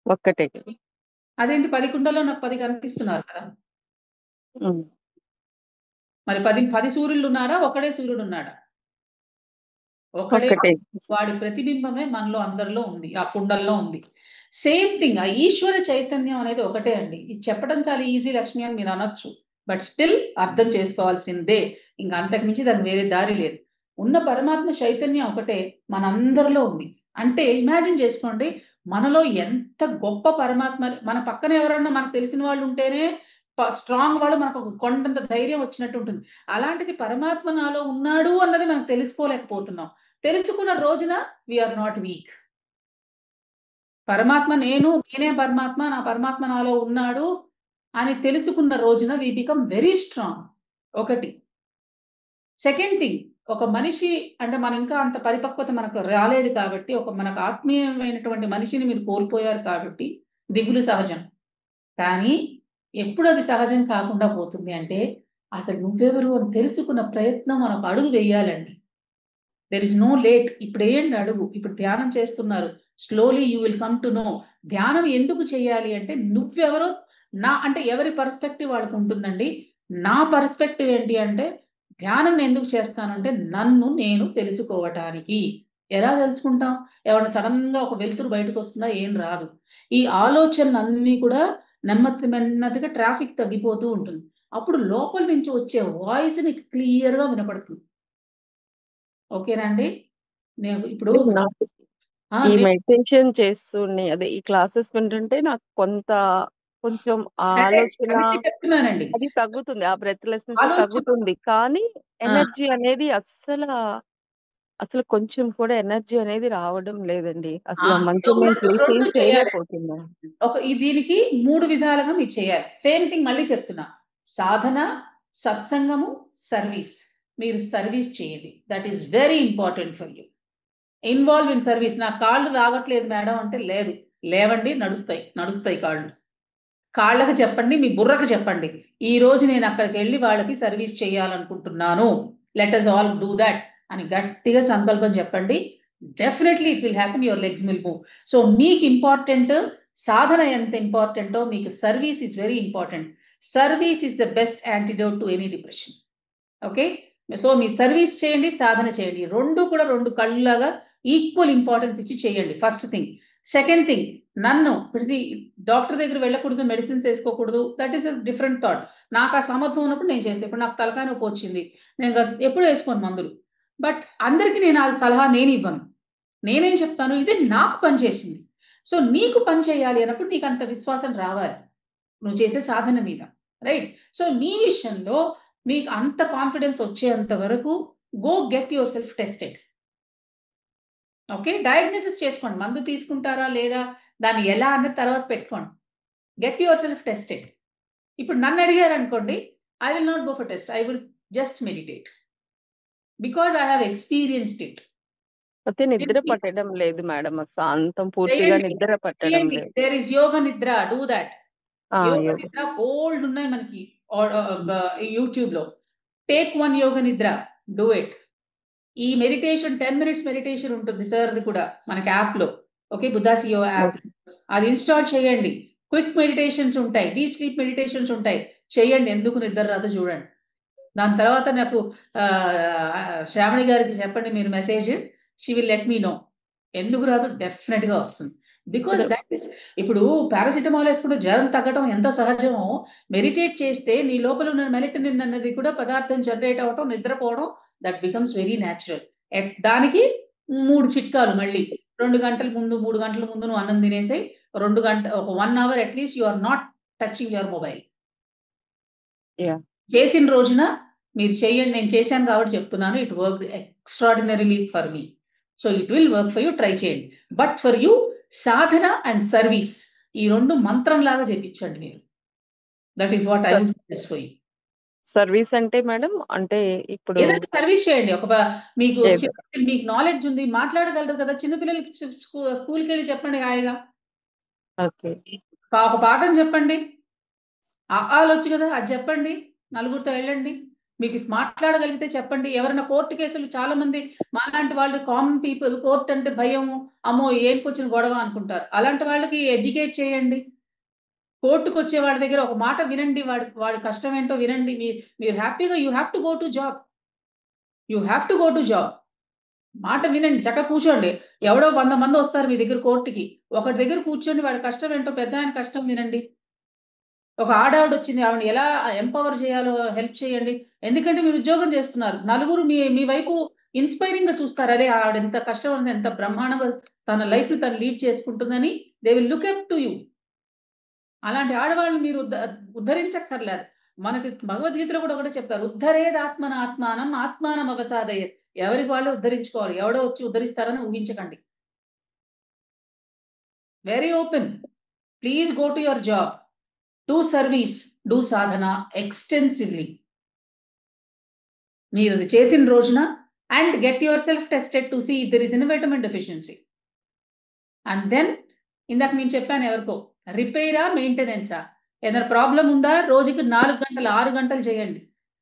ఒక్కటే.
అదేంటి 10 కుండల్లో నాకు 10 కనిపిస్తున్నారు కదా!
హ్మ్.
మరి 10 సూర్యులున్నారా? ఒకడే సూర్యుడున్నాడా? ఒకడే.
ఒక్కటే.
వాడి ప్రతిబింబమే మనలో అందరిలో ఉంది. ఆ కుండల్లో ఉంది. సేమ్ థింగ్ ఆ ఈశ్వర చైతన్యం అనేది ఒకటే అండి. ఇది చెప్పడం చాలా ఈజీ లక్ష్మి అని మీరు అనొచ్చు. బట్ స్టిల్ అర్థం చేసుకోవాల్సిందే. ఇంక అంతకు మించి దానికి వేరే దారి లేదు. ఉన్న పరమాత్మ చైతన్యం ఒకటే మనందరిలో ఉంది. అంటే ఇమాజిన్ చేసుకోండి. మనలో ఎంత గొప్ప పరమాత్మ మన పక్కన ఎవరన్నా మనకు తెలిసిన వాళ్ళు ఉంటేనే స్ట్రాంగ్ వాళ్ళు మనకు ఒక కొండంత ధైర్యం వచ్చినట్టు ఉంటుంది. అలాంటిది పరమాత్మ నాలో ఉన్నాడు అన్నది మనం తెలుసుకోలేకపోతున్నాం. తెలుసుకున్న రోజున వి ఆర్ నాట్ వీక్. నేనే పరమాత్మ, నా పరమాత్మ నాలో ఉన్నాడు అని తెలుసుకున్న రోజున వి బికమ్ వెరీ స్ట్రాంగ్. ఒకటి. సెకండ్ థింగ్ ఒక మనిషి అంటే మనం ఇంకా అంత పరిపక్వత మనకు రాలేదు కాబట్టి మనకు ఆత్మీయమైనటువంటి మనిషిని మీరు కోల్పోయారు కాబట్టి దిగులు సహజం. కానీ ఎప్పుడు అది సహజం కాకుండా పోతుంది అంటే అసలు నువ్వెవరు అని తెలుసుకున్న ప్రయత్నం మనం ఒక అడుగు వేయాలండి. There is no late. ఇప్పుడు ఏంటి అడుగు, ఇప్పుడు ధ్యానం చేస్తున్నారు, slowly you will come to know. ధ్యానం ఎందుకు చేయాలి అంటే నువ్వెవరో అంటే ఎవరి పర్స్పెక్టివ్ వాళ్ళకు ఉంటుందండి. నా పర్స్పెక్టివ్ ఏంటి అంటే ధ్యానం ఎందుకు చేస్తానంటే నన్ను నేను తెలుసుకోవటానికి. ఎలా తెలుసుకుంటాం? ఎవరైనా సడన్ గా ఒక వెలుతురు బయటకు వస్తుందా? ఏం రాదు. ఈ ఆలోచనలన్నీ కూడా నెమ్మదిగా ట్రాఫిక్ తగ్గిపోతూ ఉంటుంది. అప్పుడు లోపల నుంచి వచ్చే వాయిస్ నీకు క్లియర్ గా వినపడుతుంది. ఓకేనా అండి? నేను ఇప్పుడు
నాకు
ఆ,
ఈ
నేను
మెడిటేషన్ చేస్తూనే అదే ఈ క్లాసెస్ వింటుంటే నాకు కొంచెం ఆ
అదే
ఆలోచన
అందుకే చెప్తున్నానండి.
అది తగ్గుతుంది. ఆ బ్రెత్లెస్నెస్
ఆలోచన
తగ్గుతుంది. కానీ
ఆ,
ఎనర్జీ అనేది అసలు కొంచెం కూడా ఎనర్జీ అనేది రావడం లేదండి. అసలు ఆ మంచం నుంచి లేచి ఏం
రెండు చేయాలి.
చేయలేకపోతున్నా.
దీనికి 3 విధాలుగా మీరు చేయాలి. సేమ్ థింగ్ మళ్ళీ చెప్తున్నా. సాధన, సత్సంగము, సర్వీస్. మీరు సర్వీస్ చేయండి. That is very important for you. Involve in service. నా కాళ్ళు రావట్లేదు మేడం అంటే లేదు, లేవండి, నడుస్తాయి కాళ్ళు. కాళ్ళకి చెప్పండి, మీ బుర్రకు చెప్పండి, ఈ రోజు నేను అక్కడికి వెళ్ళి వాళ్ళకి సర్వీస్ చేయాలనుకుంటున్నాను, let us all do that అని గట్టిగా సంకల్పం చెప్పండి. Definitely it will happen, your legs will move. So మీకు ఇంపార్టెంట్ సాధన ఎంత ఇంపార్టెంటో మీకు service is very important. Service is the best antidote to any depression. Okay, so me service చేయండి, సాధన చేయండి, రెండు కూడా రెండు కళ్ళలాగా ఈక్వల్ ఇంపార్టెన్స్ ఇచ్చి చేయండి. First thing. సెకండ్ థింగ్, నన్ను డాక్టర్ దగ్గర వెళ్ళకూడదు, మెడిసిన్స్ వేసుకోకూడదు, that is a different thought. నాకు ఆ సమర్థం ఉన్నప్పుడు నేను చేస్తాను. ఇప్పుడు నాకు తలకాయ నొప్పి వచ్చింది, నేను ఎప్పుడు వేసుకోను మందులు. బట్ అందరికీ నేను ఆ సలహా నేను ఇవ్వను. నేనేం చెప్తాను, ఇది నాకు పనిచేసింది. సో నీకు పని చేయాలి అన్నప్పుడు నీకు అంత విశ్వాసం రావాలి నువ్వు చేసే సాధన మీద, రైట్? సో నీ విషయంలో మీకు అంత కాన్ఫిడెన్స్ వచ్చేంత వరకు go get yourself tested. Okay, diagnosis చేసుకోండి, మందు తీసుకుంటారా లేదా దాన్ని ఎలా అన్నది తర్వాత పెట్టుకోండి. Get yourself tested. ఇప్పుడు నన్ను అడిగారు అనుకోండి, I will not go for test, I will just meditate because I have experienced it.
అయితే నిద్ర పట్టడం లేదు మేడం. శాంతం పూర్తిగా నిద్ర పట్టడం లేదు.
దేర్ ఇస్ యోగ నిద్ర, డూ దాట్. యోగ
యోగ
నిద్ర బోల్డ్ ఉన్నాయి మనకి యూట్యూబ్ లో. టేక్ 1 యోగ నిద్ర, డూ ఇట్. ఈ మెడిటేషన్ 10 minutes మెడిటేషన్ ఉంటుంది సార్ది కూడా మనకి యాప్ లో. ఓకే, బుద్ధాసియో యాప్, అది ఇన్స్టాల్ చేయండి. క్విక్ మెడిటేషన్స్ ఉంటాయి, డీప్ స్లీప్ మెడిటేషన్స్ ఉంటాయి, చేయండి. ఎందుకు నిద్ర రాదో చూడండి. దాని తర్వాత నాకు శ్రావణి గారికి చెప్పండి మీరు message, she will let me know. ఎందుకు రాదు, డెఫినెట్ గా వస్తుంది. బికాస్ దట్ ఇస్, ఇప్పుడు పారాసిటమాల్ వేసుకుంటే జ్వరం తగ్గడం ఎంత సహజమో, మెడిటేట్ చేస్తే నీ లోపల ఉన్న మెలటోనిన్ అన్నది కూడా పదార్థం జనరేట్ అవ్వడం, నిద్రపోవడం, దట్ బికమ్స్ వెరీ న్యాచురల్. దానికి 3 చిట్కాలు మళ్ళీ. 2 గంటల ముందు 3 గంటల ముందు నువ్వు అన్నం తినేసాయి, 2 గంట ఒక 1 hour at least you are not touching your mobile. చేసిన రోజున మీరు చేయండి. నేను చేశాను కాబట్టి చెప్తున్నాను, it work extraordinarily for me. So it will work for you, try చేయండి. But for you sadhana and service, ఈ రెండు మంత్రం లాగా చెప్పించండి మీరు. That is what I would suggest for you.
Service అంటే మేడం, అంటే ఇప్పుడు
ఏదైనా సర్వీస్ చేయండి. మీకు నాలెడ్జ్ ఉంది, మాట్లాడగలరు కదా, చిన్నపిల్లలకి స్కూల్కి వెళ్ళి చెప్పండి హాయిగా. ఒక పాఠం చెప్పండి, ఆలోచన కదా, అది చెప్పండి, నలుగురితో వెళ్ళండి. మీకు మాట్లాడగలిగితే చెప్పండి. ఎవరైనా కోర్టు కేసులు, చాలా మంది మాలాంటి వాళ్ళు కామన్ పీపుల్ కోర్టు అంటే భయం, అమ్మో ఏంకొచ్చిన గొడవ అనుకుంటారు. అలాంటి వాళ్ళకి ఎడ్యుకేట్ చేయండి. కోర్టుకు వచ్చే వాడి దగ్గర ఒక మాట వినండి, వాడి కష్టం ఏంటో వినండి. మీరు హ్యాపీగా you have to go to job, మాట వినండి, చక్కగా కూర్చోండి. ఎవడో 100 మంది వస్తారు మీ దగ్గర కోర్టుకి, ఒకటి దగ్గర కూర్చోండి, వాడి కష్టం ఏంటో, పెద్ద ఆయన కష్టం వినండి. ఒక ఆడావిడ వచ్చింది, ఆవిడని ఎలా ఎంపవర్ చేయాలో హెల్ప్ చేయండి. ఎందుకంటే మీరు ఉద్యోగం చేస్తున్నారు, నలుగురు మీ వైపు ఇన్స్పైరింగ్ గా చూస్తారు. అరే ఆవిడ ఎంత కష్టం ఉంది, ఎంత బ్రహ్మాండంగా తన లైఫ్ ని తను లీడ్ చేసుకుంటుందని, they will look up to you. అలాంటి ఆడవాళ్ళని మీరు ఉద్ధరించక్కర్లేదు. మనకి భగవద్గీతలో కూడా ఒకటే చెప్తారు, ఉద్ధరేదాత్మన ఆత్మానం ఆత్మానం అవసాదయ. ఎవరికి వాళ్ళు ఉద్ధరించుకోవాలి, ఎవడో వచ్చి ఉద్ధరిస్తారని ఊహించకండి. Very open. Please go to your job, do service, do sadhana extensively. మీరు అది చేసిన రోజున and get yourself tested to see if there is an vitamin deficiency. And then ఇందాక నేను చెప్పాను, ఎవరికో రిపేరా మెయింటెనెన్సా, ఏదైనా ప్రాబ్లం ఉందా, రోజుకి 4 గంటలు 6 గంటలు చేయండి.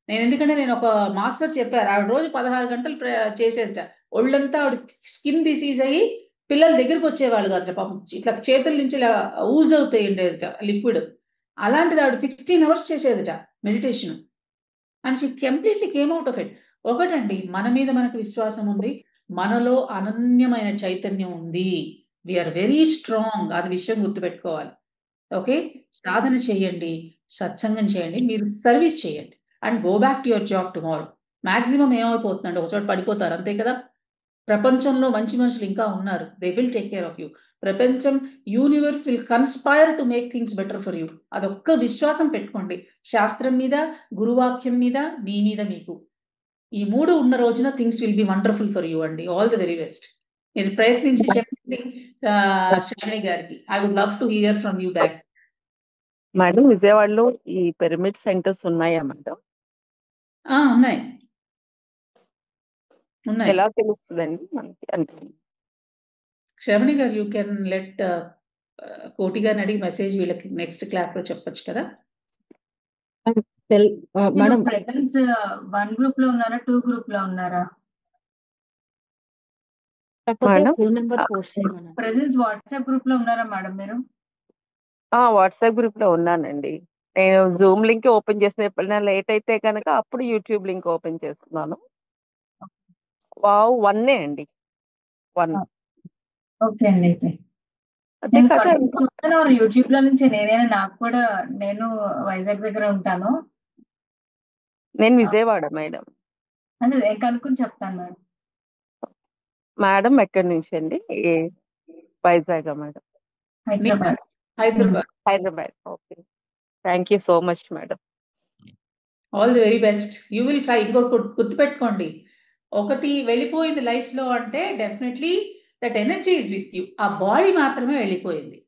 ఎందుకంటే నేను ఒక మాస్టర్ చెప్పారు, ఆవిడ రోజు 16 గంటలు చేసేట, ఒళ్ళంతా ఆవిడ స్కిన్ డిసీజ్ అయ్యి పిల్లల దగ్గరికి వచ్చేవాళ్ళు కాదు పాపం, ఇట్లా చేతుల నుంచి ఇలా ఊజ్ అవుతాయి ఉండేదిట లిక్విడ్. అలాంటిది ఆవిడ 16 hours చేసేదిట meditation, and she completely came out of it. ఒకటండి, మన మీద మనకు విశ్వాసం ఉంది, మనలో అనన్యమైన చైతన్యం ఉంది, వీఆర్ వెరీ స్ట్రాంగ్, అది విషయం గుర్తుపెట్టుకోవాలి. ఓకే, సాధన చేయండి, సత్సంగం చేయండి, మీరు సర్వీస్ చేయండి and go back to your job tomorrow. Maximum ఏమైపోతుందండి, ఒక చోట పడిపోతారు అంతే కదా. ప్రపంచంలో మంచి మనుషులు ఇంకా ఉన్నారు, they will take care of you. ప్రపంచం, universe will conspire to make things better for you. అదొక్క విశ్వాసం పెట్టుకోండి, శాస్త్రం మీద, గురువాక్యం మీద, మీ మీద మీకు. ఈ 3 ఉన్న రోజున things will be wonderful for you అండి. All the very best. మీరు ప్రయత్నించి చెప్పండి శ్రావణి గారికి. I would love to hear from you back.
Madam, విజయవాడలో ఈ పిరమిడ్ సెంటర్స్ ఉన్నాయా మేడం?
ఉన్నాయి ఉన్నాయి.
ఎలా తెలుస్తుందండి మనకి? అంటే
శ్రావణి గారు, యూ కెన్ లెట్ కోటి గారిని అడిగి మెసేజ్ వీళ్ళకి నెక్స్ట్ క్లాస్ లో చెప్పొచ్చు కదా.
మేడం ప్రెజెన్స్ 1 group లో ఉన్నారా, 2 group లో ఉన్నారా?
ఫోన్ నెంబర్ పోస్ట్ చేయమని.
ప్రెజెన్స్ వాట్సాప్ గ్రూప్ లో ఉన్నారా మేడం మీరు?
వాట్సాప్ గ్రూప్ లో ఉన్నానండి. నేను జూమ్ లింక్ ఓపెన్ చేసిన, ఎప్పుడైనా లేట్ అయితే కనుక అప్పుడు యూట్యూబ్ లింక్ ఓపెన్ చేస్తున్నాను. వావ్, 1 అండి, 1.
ఓకే అండి. అయితే
అదే
నేను
కదా,
చూస్తాను యూట్యూబ్ లో నుంచి. నాకు కూడా, నేను వైజాగ్ దగ్గర ఉంటాను.
నేను విజయవాడ మేడం.
అంటే కనుక్కొని చెప్తాను మేడం.
మేడం ఎక్కడి నుంచి అండి? Vizag madam?
Hyderabad.
Hyderabad. Okay, thank you so much madam.
All the very best. You will fight. గుర్తుపెట్టుకోండి, ఒకటి వెళ్ళిపోయింది లైఫ్ లో అంటే definitely that energy is with you. ఆ బాడీ మాత్రమే వెళ్ళిపోయింది.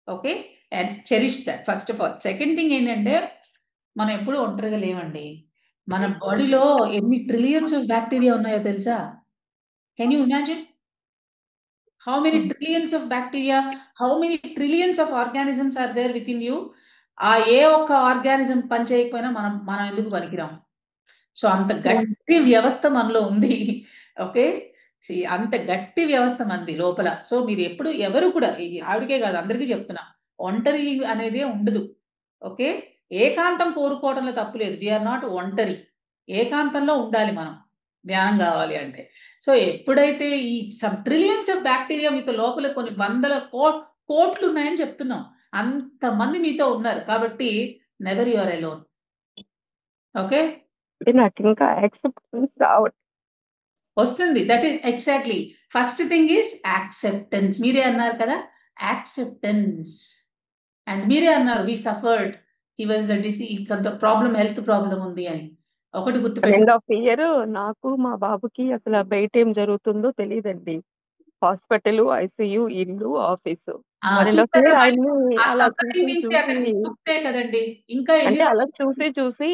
Okay, and cherish that first of all. Second thing ఏంటంటే, మనం ఎప్పుడు ఒంటరిగా లేవండి. మన బాడీలో ఎన్ని ట్రిలియన్స్ ఆఫ్ బ్యాక్టీరియా ఉన్నాయో తెలుసా? Can you imagine how many trillions of bacteria, how many trillions of organisms are there within you? ఆ ఏ ఒక్క ఆర్గానిజం పని చేయకపోయినా మనం ఎందుకు పనికిరాం? సో అంత గట్టి వ్యవస్థ మనలో ఉంది. ఓకే, అంత గట్టి వ్యవస్థ మనది లోపల. సో మీరు ఎప్పుడు, ఎవరు కూడా, ఆవిడకే కాదు అందరికీ చెప్తున్నా, ఒంటరి అనేదే ఉండదు. ఓకే, ఏకాంతం కోరుకోవడంలో తప్పులేదు. వీఆర్ నాట్ ఒంటరి, ఏకాంతంలో ఉండాలి మనం, ధ్యానం కావాలి అంటే. సో ఎప్పుడైతే ఈ సమ్ ట్రిలియన్స్ ఆఫ్ బ్యాక్టీరియా మీతో లోపల కొన్ని వందల కోట్లు ఉన్నాయని చెప్తున్నాం, అంతమంది మీతో ఉన్నారు కాబట్టి never you are alone. Okay,
నాకు ఇంకా యాక్సెప్టెన్స్ రావట్లేదు.
వస్తుంది. That is exactly first thing is acceptance. మీరే అన్నారు కదా, యాక్సెప్టెన్స్. అండ్ మీరే అన్నారు, we suffered, he was the disease, కొంత ప్రాబ్లం, హెల్త్ ప్రాబ్లం ఉంది అని. ఒకటి గుర్తుపెట్టు,
2.5 years నాకు మా బాబుకి అసలు బయట ఏం జరుగుతుందో తెలియదండి. హాస్పిటల్, ఐసీయూ, ఇల్లు, ఆఫీసు. 1.5 years ఆయన్ని అలా
కదండి. ఇంకా
అంటే అలా చూసి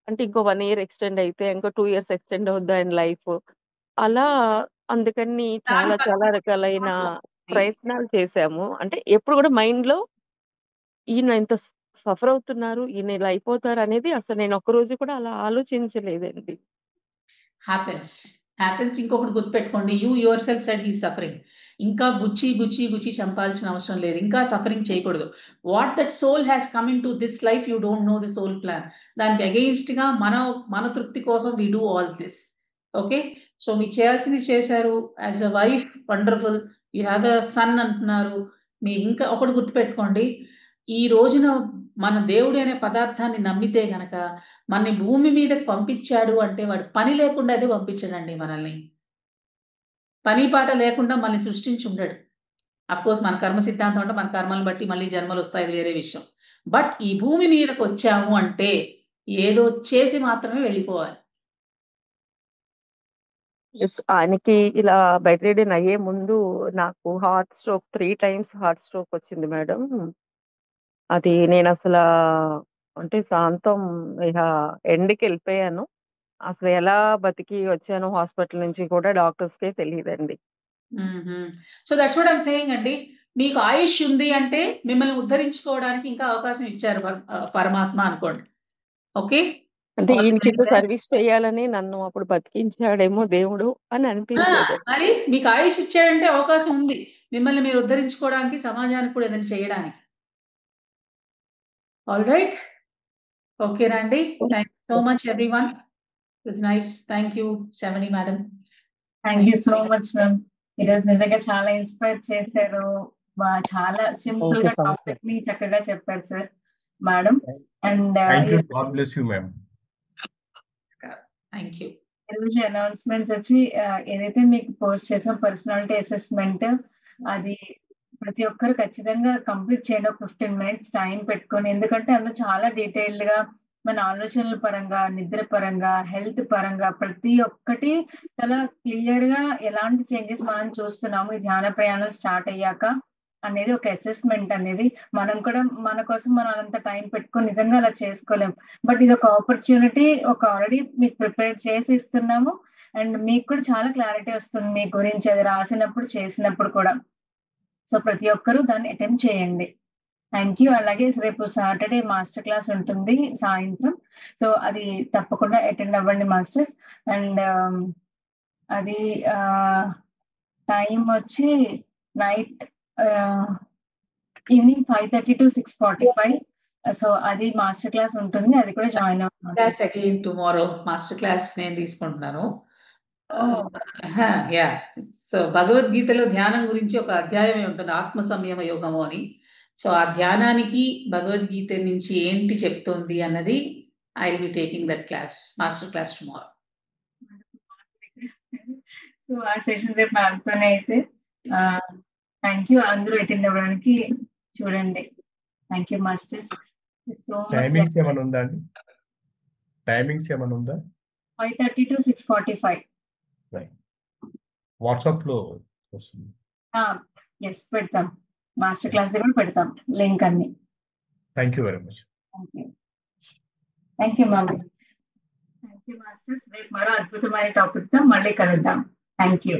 అంటే ఇంకో 1 year ఎక్స్టెండ్ అయితే, ఇంకో 2 years ఎక్స్టెండ్ అవుద్ది ఆయన లైఫ్. అలా అందుకని చాలా రకాలైన ప్రయత్నాలు చేశాము. అంటే ఎప్పుడు కూడా మైండ్ లో ఈయన ఇంత సఫర్ అవుతున్నారు, ఈయన ఇలా అయిపోతారు అనేది అసలు నేను ఒక్క రోజు కూడా అలా ఆలోచించలేదండి.
హ్యాపెన్స్. ఇంకొకటి గుర్తుపెట్టుకోండి, you yourself said he suffering. ఇంకా గుచ్చి చంపాల్సిన అవసరం లేదు, ఇంకా సఫరింగ్ చేయకూడదు. What that soul has come into this life, you don't know the soul plan. దానికి అగెయిన్స్ట్ గా మన తృప్తి కోసం we do all this. Okay, so మీరు చేయాల్సింది చేశారు. As a wife wonderful, you have a son అంటున్నారు. మీ ఇంకా ఒకటి గుర్తుపెట్టుకోండి, ఈ రోజున మన దేవుడు అనే పదార్థాన్ని నమ్మితే గనక మనని భూమి మీదకి పంపించాడు అంటే వాడు పని లేకుండా అయితే పంపించడండి మనల్ని. పని పాట లేకుండా మనల్ని సృష్టించి ఉండడు. అఫ్కోర్స్ మన కర్మ సిద్ధాంతం అంటే మన కర్మలను బట్టి మళ్ళీ జన్మలు వస్తాయి, వేరే విషయం. బట్ ఈ భూమి మీదకి వచ్చాము అంటే ఏదో చేసి మాత్రమే వెళ్ళిపోవాలి.
ఆయనకి ఇలా బెడ్ రిడెన్ అయ్యే ముందు నాకు 3 times హార్ట్ స్ట్రోక్ వచ్చింది మేడం. అది నేను అసలు అంటే శాంతం ఇక ఎండ్కి వెళ్ళిపోయాను. అసలు ఎలా బతికి వచ్చాను హాస్పిటల్ నుంచి కూడా డాక్టర్స్కే తెలియదండి.
So that's what I'm saying అండి. మీకు ఆయుష్ ఉంది అంటే మిమ్మల్ని ఉద్ధరించుకోవడానికి ఇంకా అవకాశం ఇచ్చారు పరమాత్మ అనుకోండి. ఓకే,
అంటే
ఆల్ ది
ఈయనకి
వెరీ
ఇంత
బెస్ట్.
సర్వీస్ చేయాలని నన్ను అప్పుడు బతికించాడేమో దేవుడు అని అనిపించేది.
మరి మీకు ఆయుష్ ఇచ్చాడంటే అవకాశం ఉంది మిమ్మల్ని మీరు ఉద్ధరించుకోవడానికి, సమాజానికి కూడా ఏదైనా చేయడానికి. ఆల్ రైట్, ఓకేనా అండి? Thank you so much everyone. It's nice. Thank you Shravani madam.
Thank you so much ma'am. ఈరోజు నిజంగా చాలా ఇన్స్పైర్ చేశారు. చాలా సింపుల్ గా
thank you so much.
Topic ని చక్కగా చెప్పారు sir madam. And
thank you. God bless you ma'am.
Thank you.
ఈరోజు అనౌన్స్మెంట్స్ వచ్చి ఏదైతే మీకు పోస్ట్ చేసాం పర్సనాలిటీ అసెస్మెంట్, అది ప్రతి ఒక్కరు ఖచ్చితంగా కంప్లీట్ చేయండి. ఒక 15 minutes టైం పెట్టుకొని. ఎందుకంటే అందులో చాలా డీటెయిల్డ్ గా మన ఆలోచనల పరంగా, నిద్ర పరంగా, హెల్త్ పరంగా ప్రతి ఒక్కటి చాలా క్లియర్ గా ఎలాంటి చేంజెస్ మనం చూస్తున్నాము ఈ ధ్యాన ప్రయాణం స్టార్ట్ అయ్యాక అనేది ఒక అసెస్మెంట్ అనేది. మనం కూడా మన కోసం మనం అంత టైం పెట్టుకొని నిజంగా అలా చేసుకోలేం. బట్ ఇది ఒక ఆపర్చునిటీ, ఒక ఆల్రెడీ మీకు ప్రిపేర్ చేసి ఇస్తున్నాము. అండ్ మీకు కూడా చాలా క్లారిటీ వస్తుంది మీ గురించి అది రాసినప్పుడు, చేసినప్పుడు కూడా. సో ప్రతి ఒక్కరూ దాన్ని అటెంప్ట్ చేయండి. Thank you. అలాగే రేపు సాటర్డే మాస్టర్ క్లాస్ ఉంటుంది సాయంత్రం. సో అది తప్పకుండా అటెండ్ అవ్వండి మాస్టర్స్. అండ్ అది టైం వచ్చి నైట్ ఈవినింగ్ 5:30 to 6:45. సో అది మాస్టర్ క్లాస్ ఉంటుంది, అది కూడా జాయిన్ అవ్వండి.
Class again tomorrow master class నేను తీసుకుంటున్నాను. యా, సో భగవద్గీతలో ధ్యానం గురించి ఒక అధ్యాయమే ఉంటుంది, ఆత్మ సంయమ యోగము అని. సో ఆ ధ్యానానికి భగవద్గీత నుంచి ఏంటి చెప్తుంది అన్నది I will be taking that class, master class tomorrow.
So ఆ సెషన్ రేపు ఆడుతూనే అయితే థ్యాంక్ యూ. అందరూ అటెండ్ అవ్వడానికి చూడండి. Thank you masters. So much.
Timings ఏమైనా ఉందా అండి? టైమింగ్స్ ఏమైనా ఉందా?
5:30 to 6:45.
వాట్సాప్ లో వస్తుంది.
ఎస్ పెడతాం, మాస్టర్ క్లాస్ కూడా పెడతాం లింక్ అన్ని.
Thank you very much.
Thank you ma'am. Thank you masters. రేపు మరో అద్భుతమైన టాపిక్ తో మళ్ళీ కలుద్దాం. Thank you.